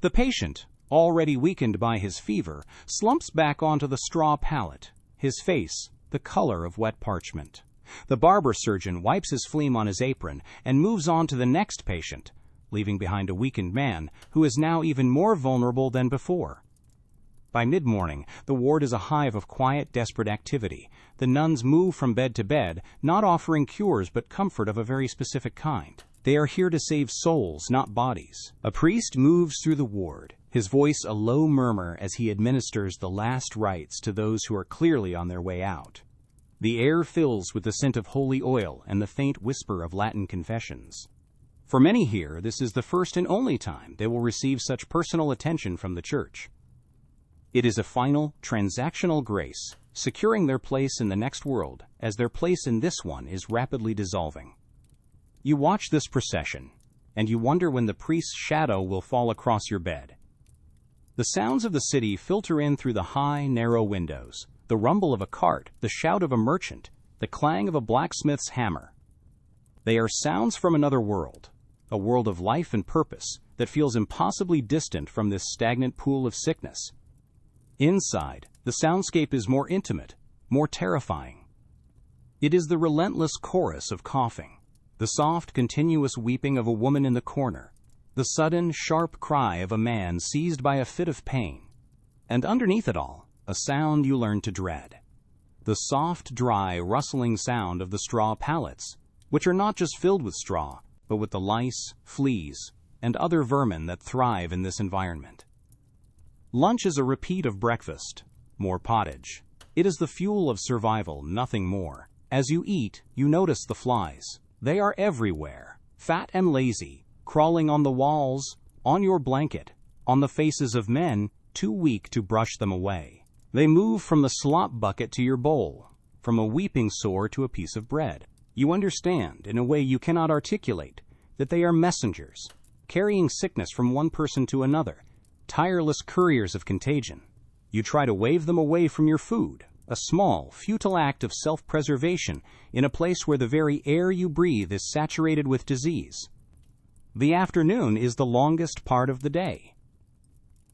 The patient, already weakened by his fever, slumps back onto the straw pallet, his face the color of wet parchment. The barber surgeon wipes his phlegm on his apron and moves on to the next patient, leaving behind a weakened man who is now even more vulnerable than before. By mid-morning, the ward is a hive of quiet, desperate activity. The nuns move from bed to bed, not offering cures but comfort of a very specific kind. They are here to save souls, not bodies. A priest moves through the ward, his voice a low murmur as he administers the last rites to those who are clearly on their way out. The air fills with the scent of holy oil and the faint whisper of Latin confessions. For many here, this is the first and only time they will receive such personal attention from the Church. It is a final, transactional grace, securing their place in the next world as their place in this one is rapidly dissolving. You watch this procession, and you wonder when the priest's shadow will fall across your bed. The sounds of the city filter in through the high, narrow windows, the rumble of a cart, the shout of a merchant, the clang of a blacksmith's hammer. They are sounds from another world, a world of life and purpose that feels impossibly distant from this stagnant pool of sickness. Inside, the soundscape is more intimate, more terrifying. It is the relentless chorus of coughing, the soft, continuous weeping of a woman in the corner, the sudden, sharp cry of a man seized by a fit of pain, and underneath it all, a sound you learn to dread. The soft, dry, rustling sound of the straw pallets, which are not just filled with straw, but with the lice, fleas, and other vermin that thrive in this environment. Lunch is a repeat of breakfast, more pottage. It is the fuel of survival, nothing more. As you eat, you notice the flies. They are everywhere, fat and lazy, crawling on the walls, on your blanket, on the faces of men too weak to brush them away. They move from the slop bucket to your bowl, from a weeping sore to a piece of bread. You understand, in a way you cannot articulate, that they are messengers, carrying sickness from one person to another, tireless couriers of contagion. You try to wave them away from your food, a small, futile act of self-preservation in a place where the very air you breathe is saturated with disease. The afternoon is the longest part of the day.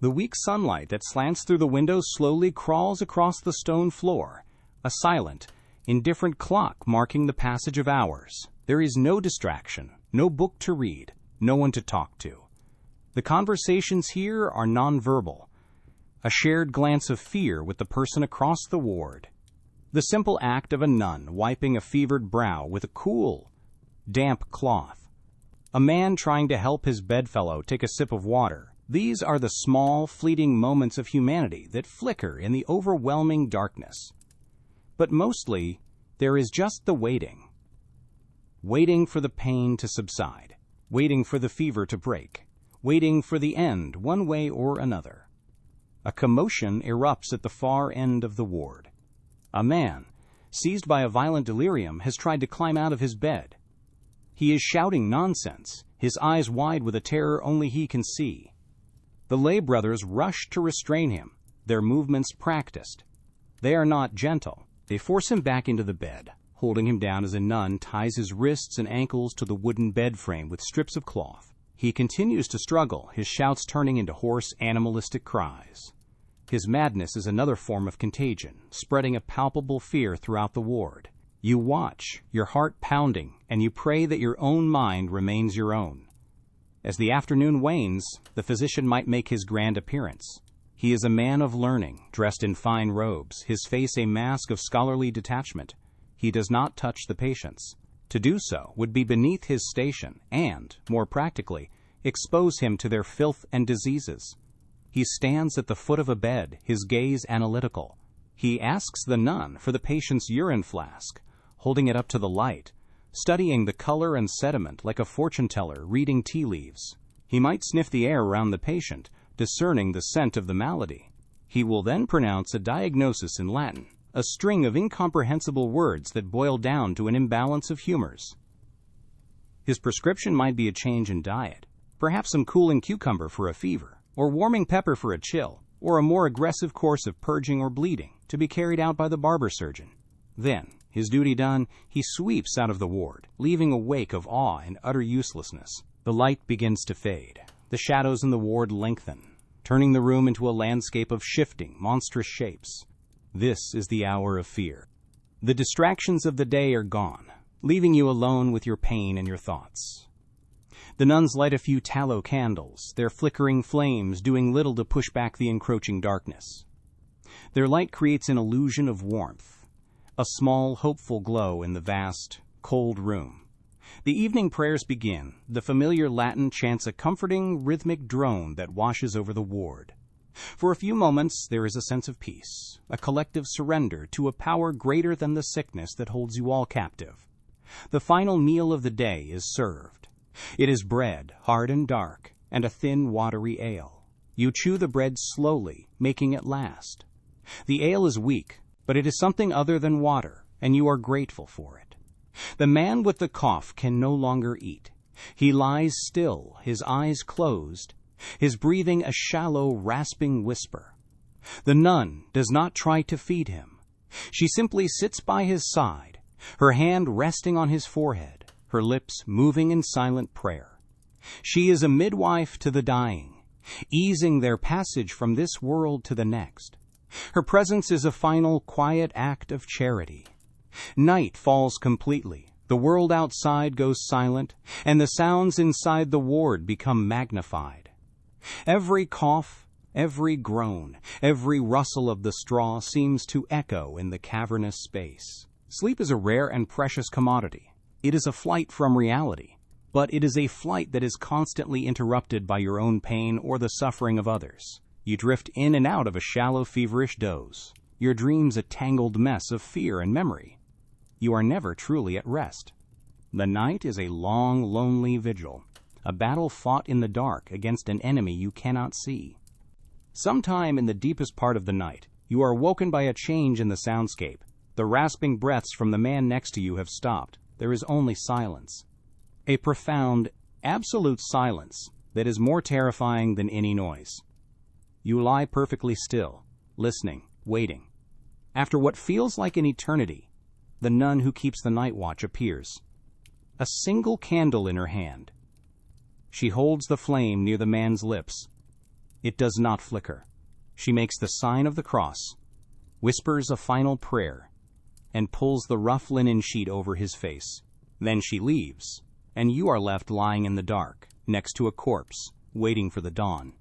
The weak sunlight that slants through the windows slowly crawls across the stone floor, a silent, indifferent clock marking the passage of hours. There is no distraction, no book to read, no one to talk to. The conversations here are nonverbal, a shared glance of fear with the person across the ward, the simple act of a nun wiping a fevered brow with a cool, damp cloth, a man trying to help his bedfellow take a sip of water. These are the small, fleeting moments of humanity that flicker in the overwhelming darkness. But mostly, there is just the waiting. Waiting for the pain to subside, waiting for the fever to break, waiting for the end one way or another. A commotion erupts at the far end of the ward. A man, seized by a violent delirium, has tried to climb out of his bed. He is shouting nonsense, his eyes wide with a terror only he can see. The lay brothers rush to restrain him, their movements practiced. They are not gentle. They force him back into the bed, holding him down as a nun ties his wrists and ankles to the wooden bed frame with strips of cloth. He continues to struggle, his shouts turning into hoarse, animalistic cries. His madness is another form of contagion, spreading a palpable fear throughout the ward. You watch, your heart pounding, and you pray that your own mind remains your own. As the afternoon wanes, the physician might make his grand appearance. He is a man of learning, dressed in fine robes, his face a mask of scholarly detachment. He does not touch the patients. To do so would be beneath his station and, more practically, expose him to their filth and diseases. He stands at the foot of a bed, his gaze analytical. He asks the nun for the patient's urine flask, holding it up to the light, studying the color and sediment like a fortune teller reading tea leaves. He might sniff the air around the patient, discerning the scent of the malady. He will then pronounce a diagnosis in Latin, a string of incomprehensible words that boil down to an imbalance of humors. His prescription might be a change in diet, perhaps some cooling cucumber for a fever, or warming pepper for a chill, or a more aggressive course of purging or bleeding to be carried out by the barber surgeon. Then, his duty done, he sweeps out of the ward, leaving a wake of awe and utter uselessness. The light begins to fade. The shadows in the ward lengthen, turning the room into a landscape of shifting, monstrous shapes. This is the hour of fear. The distractions of the day are gone, leaving you alone with your pain and your thoughts. The nuns light a few tallow candles, their flickering flames doing little to push back the encroaching darkness. Their light creates an illusion of warmth, a small, hopeful glow in the vast, cold room. The evening prayers begin. The familiar Latin chants a comforting, rhythmic drone that washes over the ward. For a few moments, there is a sense of peace, a collective surrender to a power greater than the sickness that holds you all captive. The final meal of the day is served. It is bread, hard and dark, and a thin, watery ale. You chew the bread slowly, making it last. The ale is weak, but it is something other than water, and you are grateful for it. The man with the cough can no longer eat. He lies still, his eyes closed, his breathing a shallow, rasping whisper. The nun does not try to feed him. She simply sits by his side, her hand resting on his forehead, her lips moving in silent prayer. She is a midwife to the dying, easing their passage from this world to the next. Her presence is a final, quiet act of charity. Night falls completely. The world outside goes silent, and the sounds inside the ward become magnified. Every cough, every groan, every rustle of the straw seems to echo in the cavernous space. Sleep is a rare and precious commodity. It is a flight from reality, but it is a flight that is constantly interrupted by your own pain or the suffering of others. You drift in and out of a shallow, feverish doze, your dreams a tangled mess of fear and memory. You are never truly at rest. The night is a long, lonely vigil, a battle fought in the dark against an enemy you cannot see. Sometime in the deepest part of the night, you are woken by a change in the soundscape. The rasping breaths from the man next to you have stopped. There is only silence. A profound, absolute silence that is more terrifying than any noise. You lie perfectly still, listening, waiting. After what feels like an eternity, the nun who keeps the night watch appears, a single candle in her hand. She holds the flame near the man's lips. It does not flicker. She makes the sign of the cross, whispers a final prayer, and pulls the rough linen sheet over his face. Then she leaves, and you are left lying in the dark, next to a corpse, waiting for the dawn.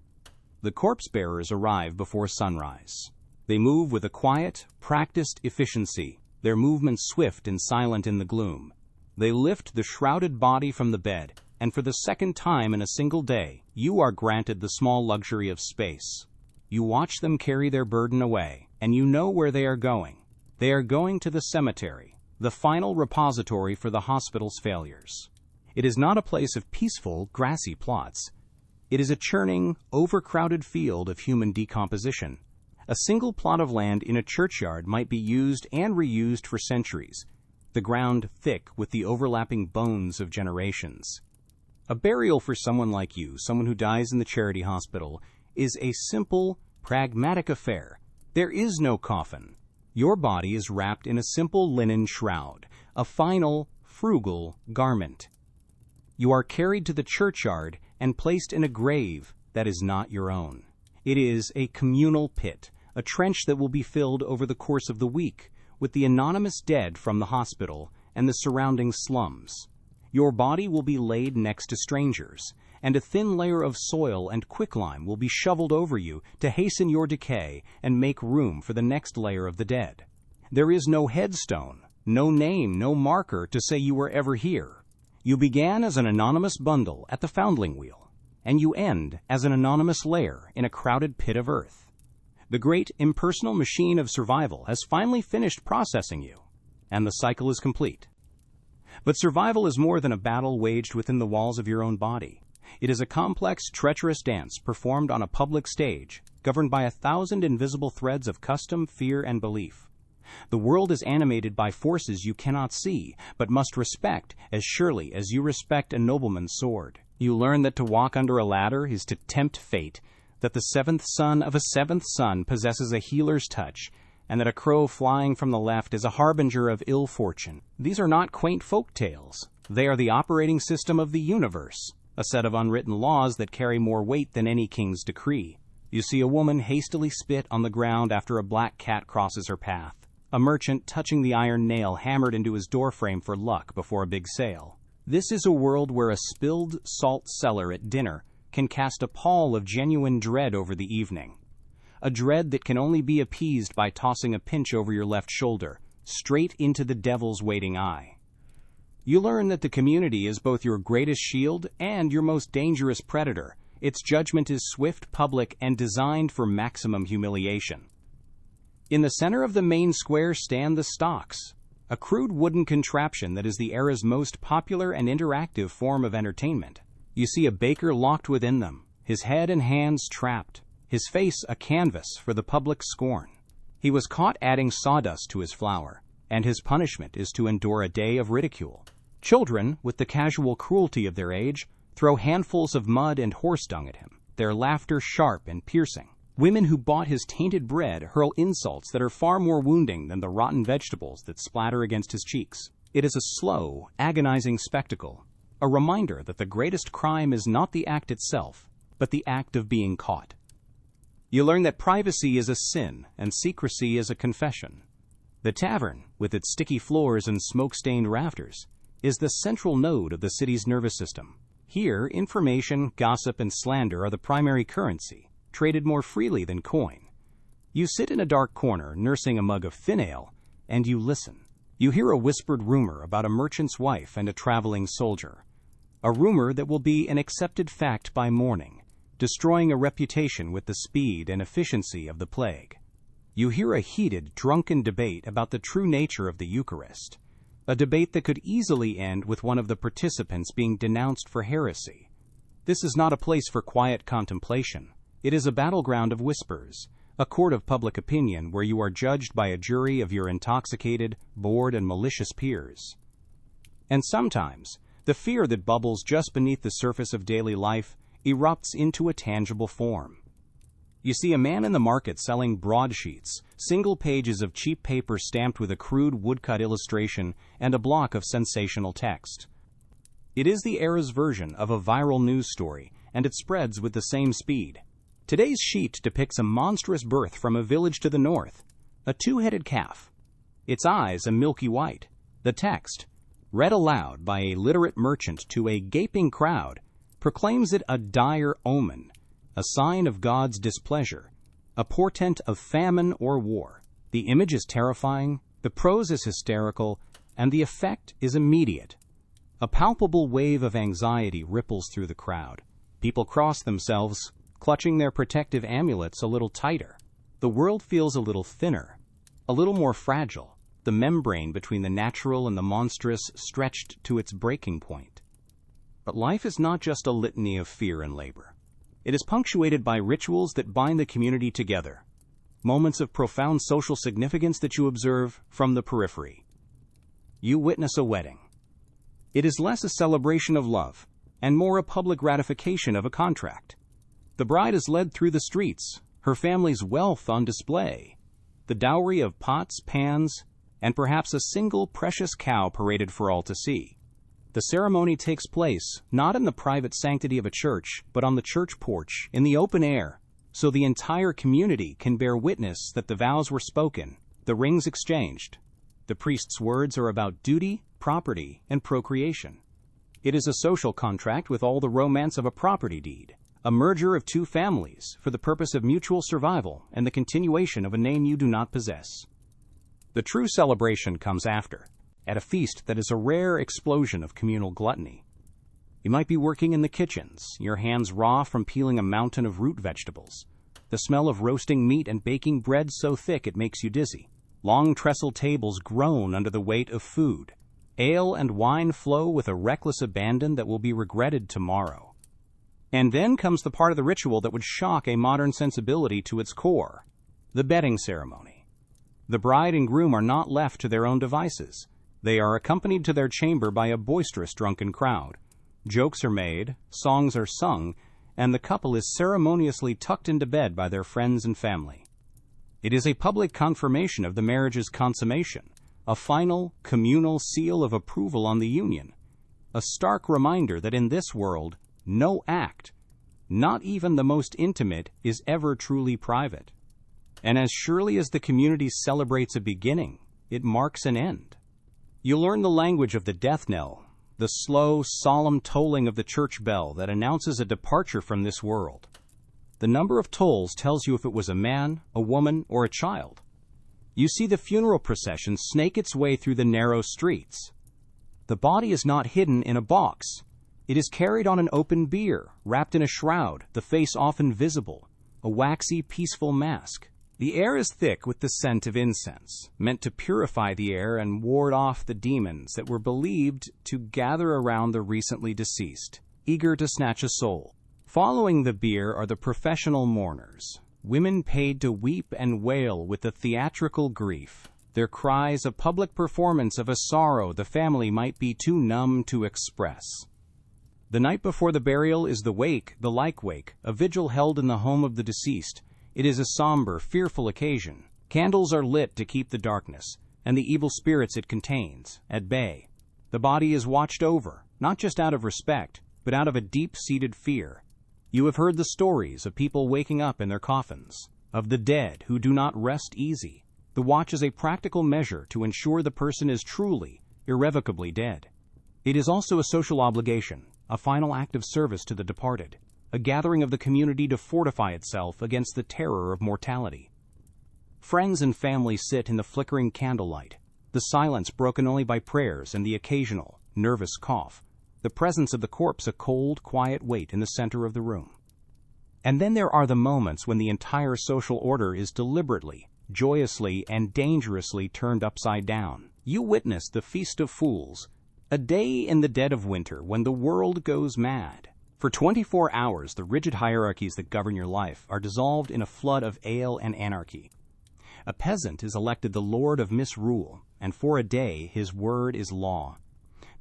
The corpse bearers arrive before sunrise. They move with a quiet, practiced efficiency, their movements swift and silent in the gloom. They lift the shrouded body from the bed, and for the second time in a single day, you are granted the small luxury of space. You watch them carry their burden away, and you know where they are going. They are going to the cemetery, the final repository for the hospital's failures. It is not a place of peaceful, grassy plots. It is a churning, overcrowded field of human decomposition. A single plot of land in a churchyard might be used and reused for centuries, the ground thick with the overlapping bones of generations. A burial for someone like you, someone who dies in the charity hospital, is a simple, pragmatic affair. There is no coffin. Your body is wrapped in a simple linen shroud, a final, frugal garment. You are carried to the churchyard and placed in a grave that is not your own. It is a communal pit, a trench that will be filled over the course of the week with the anonymous dead from the hospital and the surrounding slums. Your body will be laid next to strangers, and a thin layer of soil and quicklime will be shoveled over you to hasten your decay and make room for the next layer of the dead. There is no headstone, no name, no marker to say you were ever here. You began as an anonymous bundle at the foundling wheel, and you end as an anonymous layer in a crowded pit of earth. The great impersonal machine of survival has finally finished processing you, and the cycle is complete. But survival is more than a battle waged within the walls of your own body. It is a complex, treacherous dance performed on a public stage, governed by 1,000 invisible threads of custom, fear, and belief. The world is animated by forces you cannot see, but must respect as surely as you respect a nobleman's sword. You learn that to walk under a ladder is to tempt fate, that the seventh son of a seventh son possesses a healer's touch, and that a crow flying from the left is a harbinger of ill fortune. These are not quaint folk tales. They are the operating system of the universe, a set of unwritten laws that carry more weight than any king's decree. You see a woman hastily spit on the ground after a black cat crosses her path, a merchant touching the iron nail hammered into his doorframe for luck before a big sale. This is a world where a spilled salt cellar at dinner can cast a pall of genuine dread over the evening. A dread that can only be appeased by tossing a pinch over your left shoulder, straight into the devil's waiting eye. You learn that the community is both your greatest shield and your most dangerous predator. Its judgment is swift, public, and designed for maximum humiliation. In the center of the main square stand the stocks, a crude wooden contraption that is the era's most popular and interactive form of entertainment. You see a baker locked within them, his head and hands trapped, his face a canvas for the public's scorn. He was caught adding sawdust to his flour, and his punishment is to endure a day of ridicule. Children, with the casual cruelty of their age, throw handfuls of mud and horse dung at him, their laughter sharp and piercing. Women who bought his tainted bread hurl insults that are far more wounding than the rotten vegetables that splatter against his cheeks. It is a slow, agonizing spectacle, a reminder that the greatest crime is not the act itself, but the act of being caught. You learn that privacy is a sin and secrecy is a confession. The tavern, with its sticky floors and smoke-stained rafters, is the central node of the city's nervous system. Here, information, gossip, and slander are the primary currency, traded more freely than coin. You sit in a dark corner, nursing a mug of thin ale, and you listen. You hear a whispered rumor about a merchant's wife and a traveling soldier. A rumor that will be an accepted fact by morning, destroying a reputation with the speed and efficiency of the plague. You hear a heated, drunken debate about the true nature of the Eucharist, a debate that could easily end with one of the participants being denounced for heresy. This is not a place for quiet contemplation. It is a battleground of whispers, a court of public opinion where you are judged by a jury of your intoxicated, bored, and malicious peers. And sometimes, the fear that bubbles just beneath the surface of daily life erupts into a tangible form. You see a man in the market selling broadsheets, single pages of cheap paper stamped with a crude woodcut illustration and a block of sensational text. It is the era's version of a viral news story, and it spreads with the same speed. Today's sheet depicts a monstrous birth from a village to the north, a two-headed calf. Its eyes a milky white. The text, read aloud by a literate merchant to a gaping crowd, proclaims it a dire omen, a sign of God's displeasure, a portent of famine or war. The image is terrifying, the prose is hysterical, and the effect is immediate. A palpable wave of anxiety ripples through the crowd. People cross themselves, clutching their protective amulets a little tighter. The world feels a little thinner, a little more fragile, the membrane between the natural and the monstrous stretched to its breaking point. But life is not just a litany of fear and labor. It is punctuated by rituals that bind the community together, moments of profound social significance that you observe from the periphery. You witness a wedding. It is less a celebration of love and more a public ratification of a contract. The bride is led through the streets, her family's wealth on display, the dowry of pots, pans, and perhaps a single precious cow paraded for all to see. The ceremony takes place not in the private sanctity of a church, but on the church porch, in the open air, so the entire community can bear witness that the vows were spoken, the rings exchanged. The priest's words are about duty, property, and procreation. It is a social contract with all the romance of a property deed, a merger of two families for the purpose of mutual survival and the continuation of a name you do not possess. The true celebration comes after, at a feast that is a rare explosion of communal gluttony. You might be working in the kitchens, your hands raw from peeling a mountain of root vegetables, the smell of roasting meat and baking bread so thick it makes you dizzy. Long trestle tables groan under the weight of food. Ale and wine flow with a reckless abandon that will be regretted tomorrow. And then comes the part of the ritual that would shock a modern sensibility to its core: the bedding ceremony. The bride and groom are not left to their own devices. They are accompanied to their chamber by a boisterous drunken crowd. Jokes are made, songs are sung, and the couple is ceremoniously tucked into bed by their friends and family. It is a public confirmation of the marriage's consummation, a final, communal seal of approval on the union, a stark reminder that in this world, no act, not even the most intimate, is ever truly private. And as surely as the community celebrates a beginning, it marks an end. You learn the language of the death knell, the slow, solemn tolling of the church bell that announces a departure from this world. The number of tolls tells you if it was a man, a woman, or a child. You see the funeral procession snake its way through the narrow streets. The body is not hidden in a box. It is carried on an open bier, wrapped in a shroud, the face often visible, a waxy, peaceful mask. The air is thick with the scent of incense, meant to purify the air and ward off the demons that were believed to gather around the recently deceased, eager to snatch a soul. Following the bier are the professional mourners, women paid to weep and wail with the theatrical grief, their cries a public performance of a sorrow the family might be too numb to express. The night before the burial is the wake, the like wake, a vigil held in the home of the deceased. It is a somber, fearful occasion. Candles are lit to keep the darkness, and the evil spirits it contains, at bay. The body is watched over, not just out of respect, but out of a deep-seated fear. You have heard the stories of people waking up in their coffins, of the dead who do not rest easy. The watch is a practical measure to ensure the person is truly, irrevocably dead. It is also a social obligation, a final act of service to the departed, a gathering of the community to fortify itself against the terror of mortality. Friends and family sit in the flickering candlelight, the silence broken only by prayers and the occasional, nervous cough, the presence of the corpse a cold, quiet weight in the center of the room. And then there are the moments when the entire social order is deliberately, joyously, and dangerously turned upside down. You witness the Feast of Fools, a day in the dead of winter when the world goes mad. For 24 hours, the rigid hierarchies that govern your life are dissolved in a flood of ale and anarchy. A peasant is elected the lord of misrule, and for a day his word is law.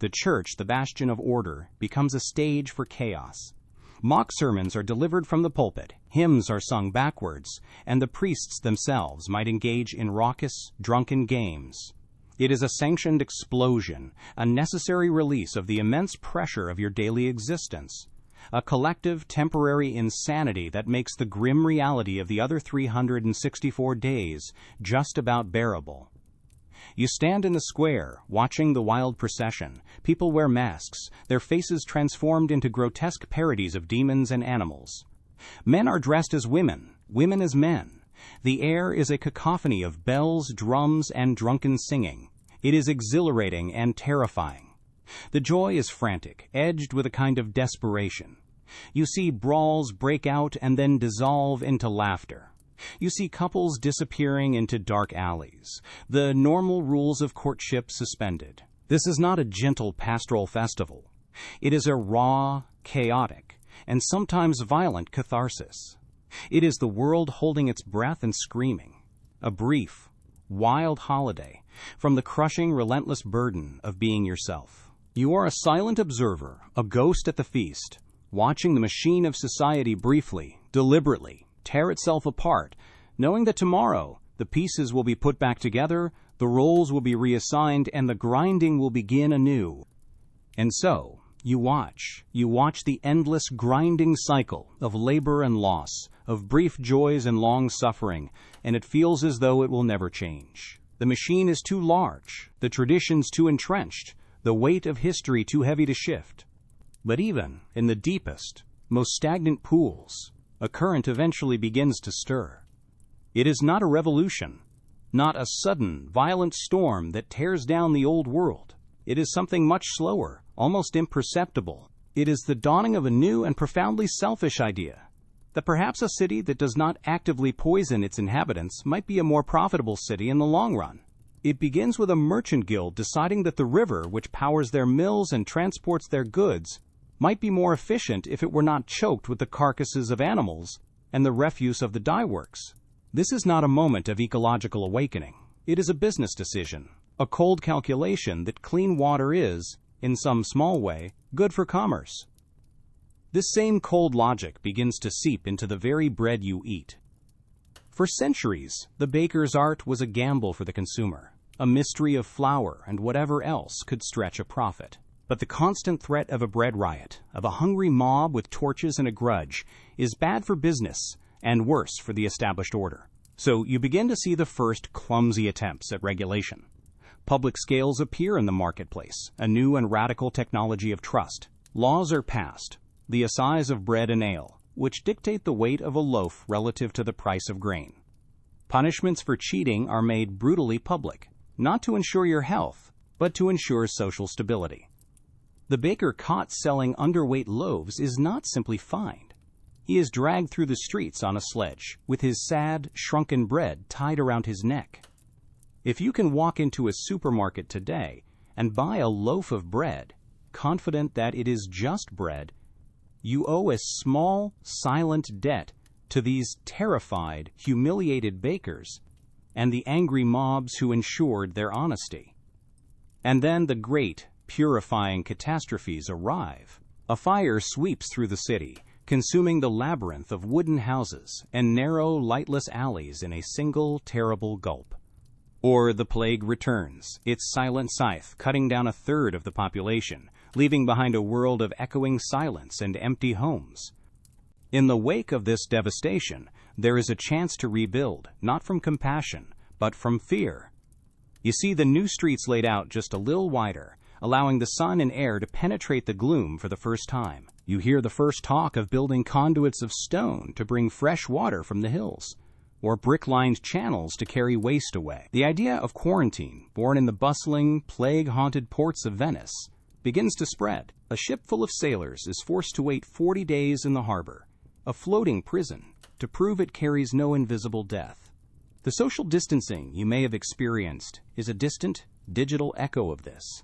The church, the bastion of order, becomes a stage for chaos. Mock sermons are delivered from the pulpit, hymns are sung backwards, and the priests themselves might engage in raucous, drunken games. It is a sanctioned explosion, a necessary release of the immense pressure of your daily existence, a collective, temporary insanity that makes the grim reality of the other 364 days just about bearable. You stand in the square, watching the wild procession. People wear masks, their faces transformed into grotesque parodies of demons and animals. Men are dressed as women, women as men. The air is a cacophony of bells, drums, and drunken singing. It is exhilarating and terrifying. The joy is frantic, edged with a kind of desperation. You see brawls break out and then dissolve into laughter. You see couples disappearing into dark alleys, the normal rules of courtship suspended. This is not a gentle pastoral festival. It is a raw, chaotic, and sometimes violent catharsis. It is the world holding its breath and screaming. A brief, wild holiday from the crushing, relentless burden of being yourself. You are a silent observer, a ghost at the feast, watching the machine of society briefly, deliberately, tear itself apart, knowing that tomorrow the pieces will be put back together, the roles will be reassigned, and the grinding will begin anew. And so, you watch the endless grinding cycle of labor and loss, of brief joys and long suffering, and it feels as though it will never change. The machine is too large, the traditions too entrenched, the weight of history too heavy to shift. But even in the deepest, most stagnant pools, a current eventually begins to stir. It is not a revolution, not a sudden, violent storm that tears down the old world. It is something much slower, almost imperceptible. It is the dawning of a new and profoundly selfish idea, that perhaps a city that does not actively poison its inhabitants might be a more profitable city in the long run. It begins with a merchant guild deciding that the river, which powers their mills and transports their goods, might be more efficient if it were not choked with the carcasses of animals and the refuse of the dye works. This is not a moment of ecological awakening. It is a business decision, a cold calculation that clean water is, in some small way, good for commerce. This same cold logic begins to seep into the very bread you eat. For centuries, the baker's art was a gamble for the consumer, a mystery of flour and whatever else could stretch a profit. But the constant threat of a bread riot, of a hungry mob with torches and a grudge, is bad for business and worse for the established order. So you begin to see the first clumsy attempts at regulation. Public scales appear in the marketplace, a new and radical technology of trust. Laws are passed, the assize of bread and ale, which dictate the weight of a loaf relative to the price of grain. Punishments for cheating are made brutally public, not to ensure your health, but to ensure social stability. The baker caught selling underweight loaves is not simply fined. He is dragged through the streets on a sledge, with his sad, shrunken bread tied around his neck. If you can walk into a supermarket today and buy a loaf of bread, confident that it is just bread, you owe a small, silent debt to these terrified, humiliated bakers and the angry mobs who ensured their honesty. And then the great, purifying catastrophes arrive. A fire sweeps through the city, consuming the labyrinth of wooden houses and narrow, lightless alleys in a single, terrible gulp. Or the plague returns, its silent scythe cutting down a third of the population, leaving behind a world of echoing silence and empty homes. In the wake of this devastation, there is a chance to rebuild, not from compassion, but from fear. You see the new streets laid out just a little wider, allowing the sun and air to penetrate the gloom for the first time. You hear the first talk of building conduits of stone to bring fresh water from the hills, or brick-lined channels to carry waste away. The idea of quarantine, born in the bustling, plague-haunted ports of Venice, begins to spread. A ship full of sailors is forced to wait 40 days in the harbor, a floating prison, to prove it carries no invisible death. The social distancing you may have experienced is a distant, digital echo of this.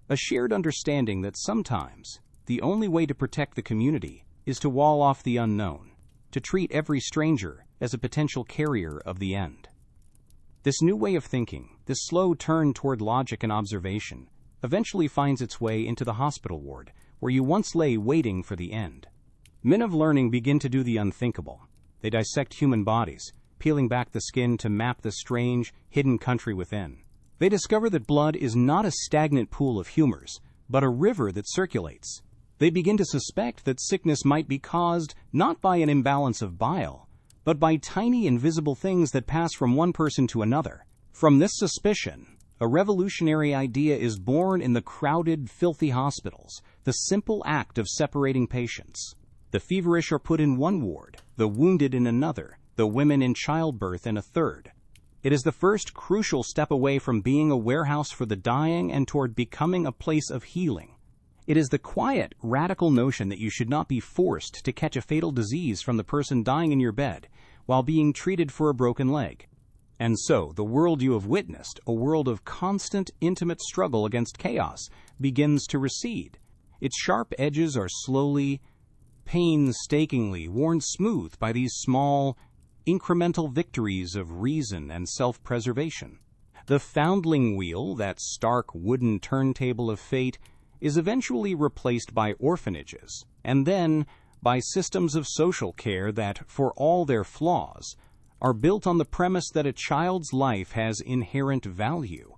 A shared understanding that sometimes the only way to protect the community is to wall off the unknown, to treat every stranger as a potential carrier of the end. This new way of thinking, this slow turn toward logic and observation, eventually finds its way into the hospital ward, where you once lay waiting for the end. Men of learning begin to do the unthinkable. They dissect human bodies, peeling back the skin to map the strange, hidden country within. They discover that blood is not a stagnant pool of humors, but a river that circulates. They begin to suspect that sickness might be caused not by an imbalance of bile, but by tiny invisible things that pass from one person to another. From this suspicion, a revolutionary idea is born in the crowded, filthy hospitals, the simple act of separating patients. The feverish are put in one ward, the wounded in another, the women in childbirth in a third. It is the first crucial step away from being a warehouse for the dying and toward becoming a place of healing. It is the quiet, radical notion that you should not be forced to catch a fatal disease from the person dying in your bed while being treated for a broken leg. And so, the world you have witnessed, a world of constant, intimate struggle against chaos, begins to recede. Its sharp edges are slowly, painstakingly worn smooth by these small, incremental victories of reason and self-preservation. The foundling wheel, that stark wooden turntable of fate, is eventually replaced by orphanages, and then by systems of social care that, for all their flaws, are built on the premise that a child's life has inherent value,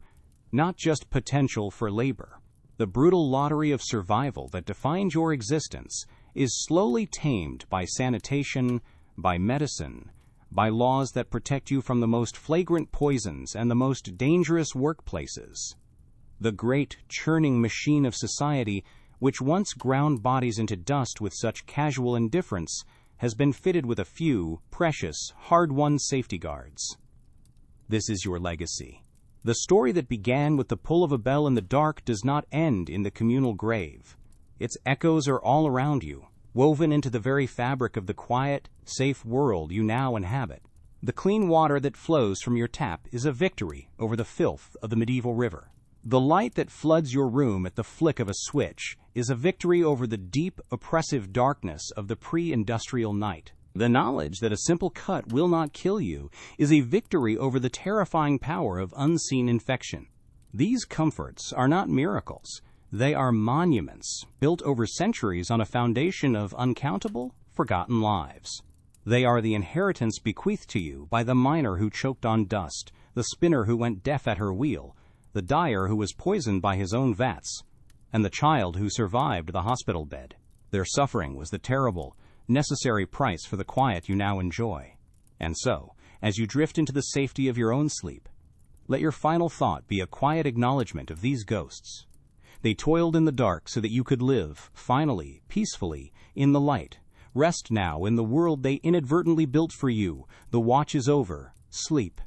not just potential for labor. The brutal lottery of survival that defines your existence is slowly tamed by sanitation, by medicine, by laws that protect you from the most flagrant poisons and the most dangerous workplaces. The great churning machine of society, which once ground bodies into dust with such casual indifference, has been fitted with a few precious, hard-won safety guards. This is your legacy. The story that began with the pull of a bell in the dark does not end in the communal grave. Its echoes are all around you, woven into the very fabric of the quiet, safe world you now inhabit. The clean water that flows from your tap is a victory over the filth of the medieval river. The light that floods your room at the flick of a switch is a victory over the deep, oppressive darkness of the pre-industrial night. The knowledge that a simple cut will not kill you is a victory over the terrifying power of unseen infection. These comforts are not miracles. They are monuments built over centuries on a foundation of uncountable, forgotten lives. They are the inheritance bequeathed to you by the miner who choked on dust, the spinner who went deaf at her wheel, the dyer who was poisoned by his own vats, and the child who survived the hospital bed. Their suffering was the terrible, necessary price for the quiet you now enjoy. And so, as you drift into the safety of your own sleep, let your final thought be a quiet acknowledgement of these ghosts. They toiled in the dark so that you could live, finally, peacefully, in the light. Rest now in the world they inadvertently built for you. The watch is over. Sleep.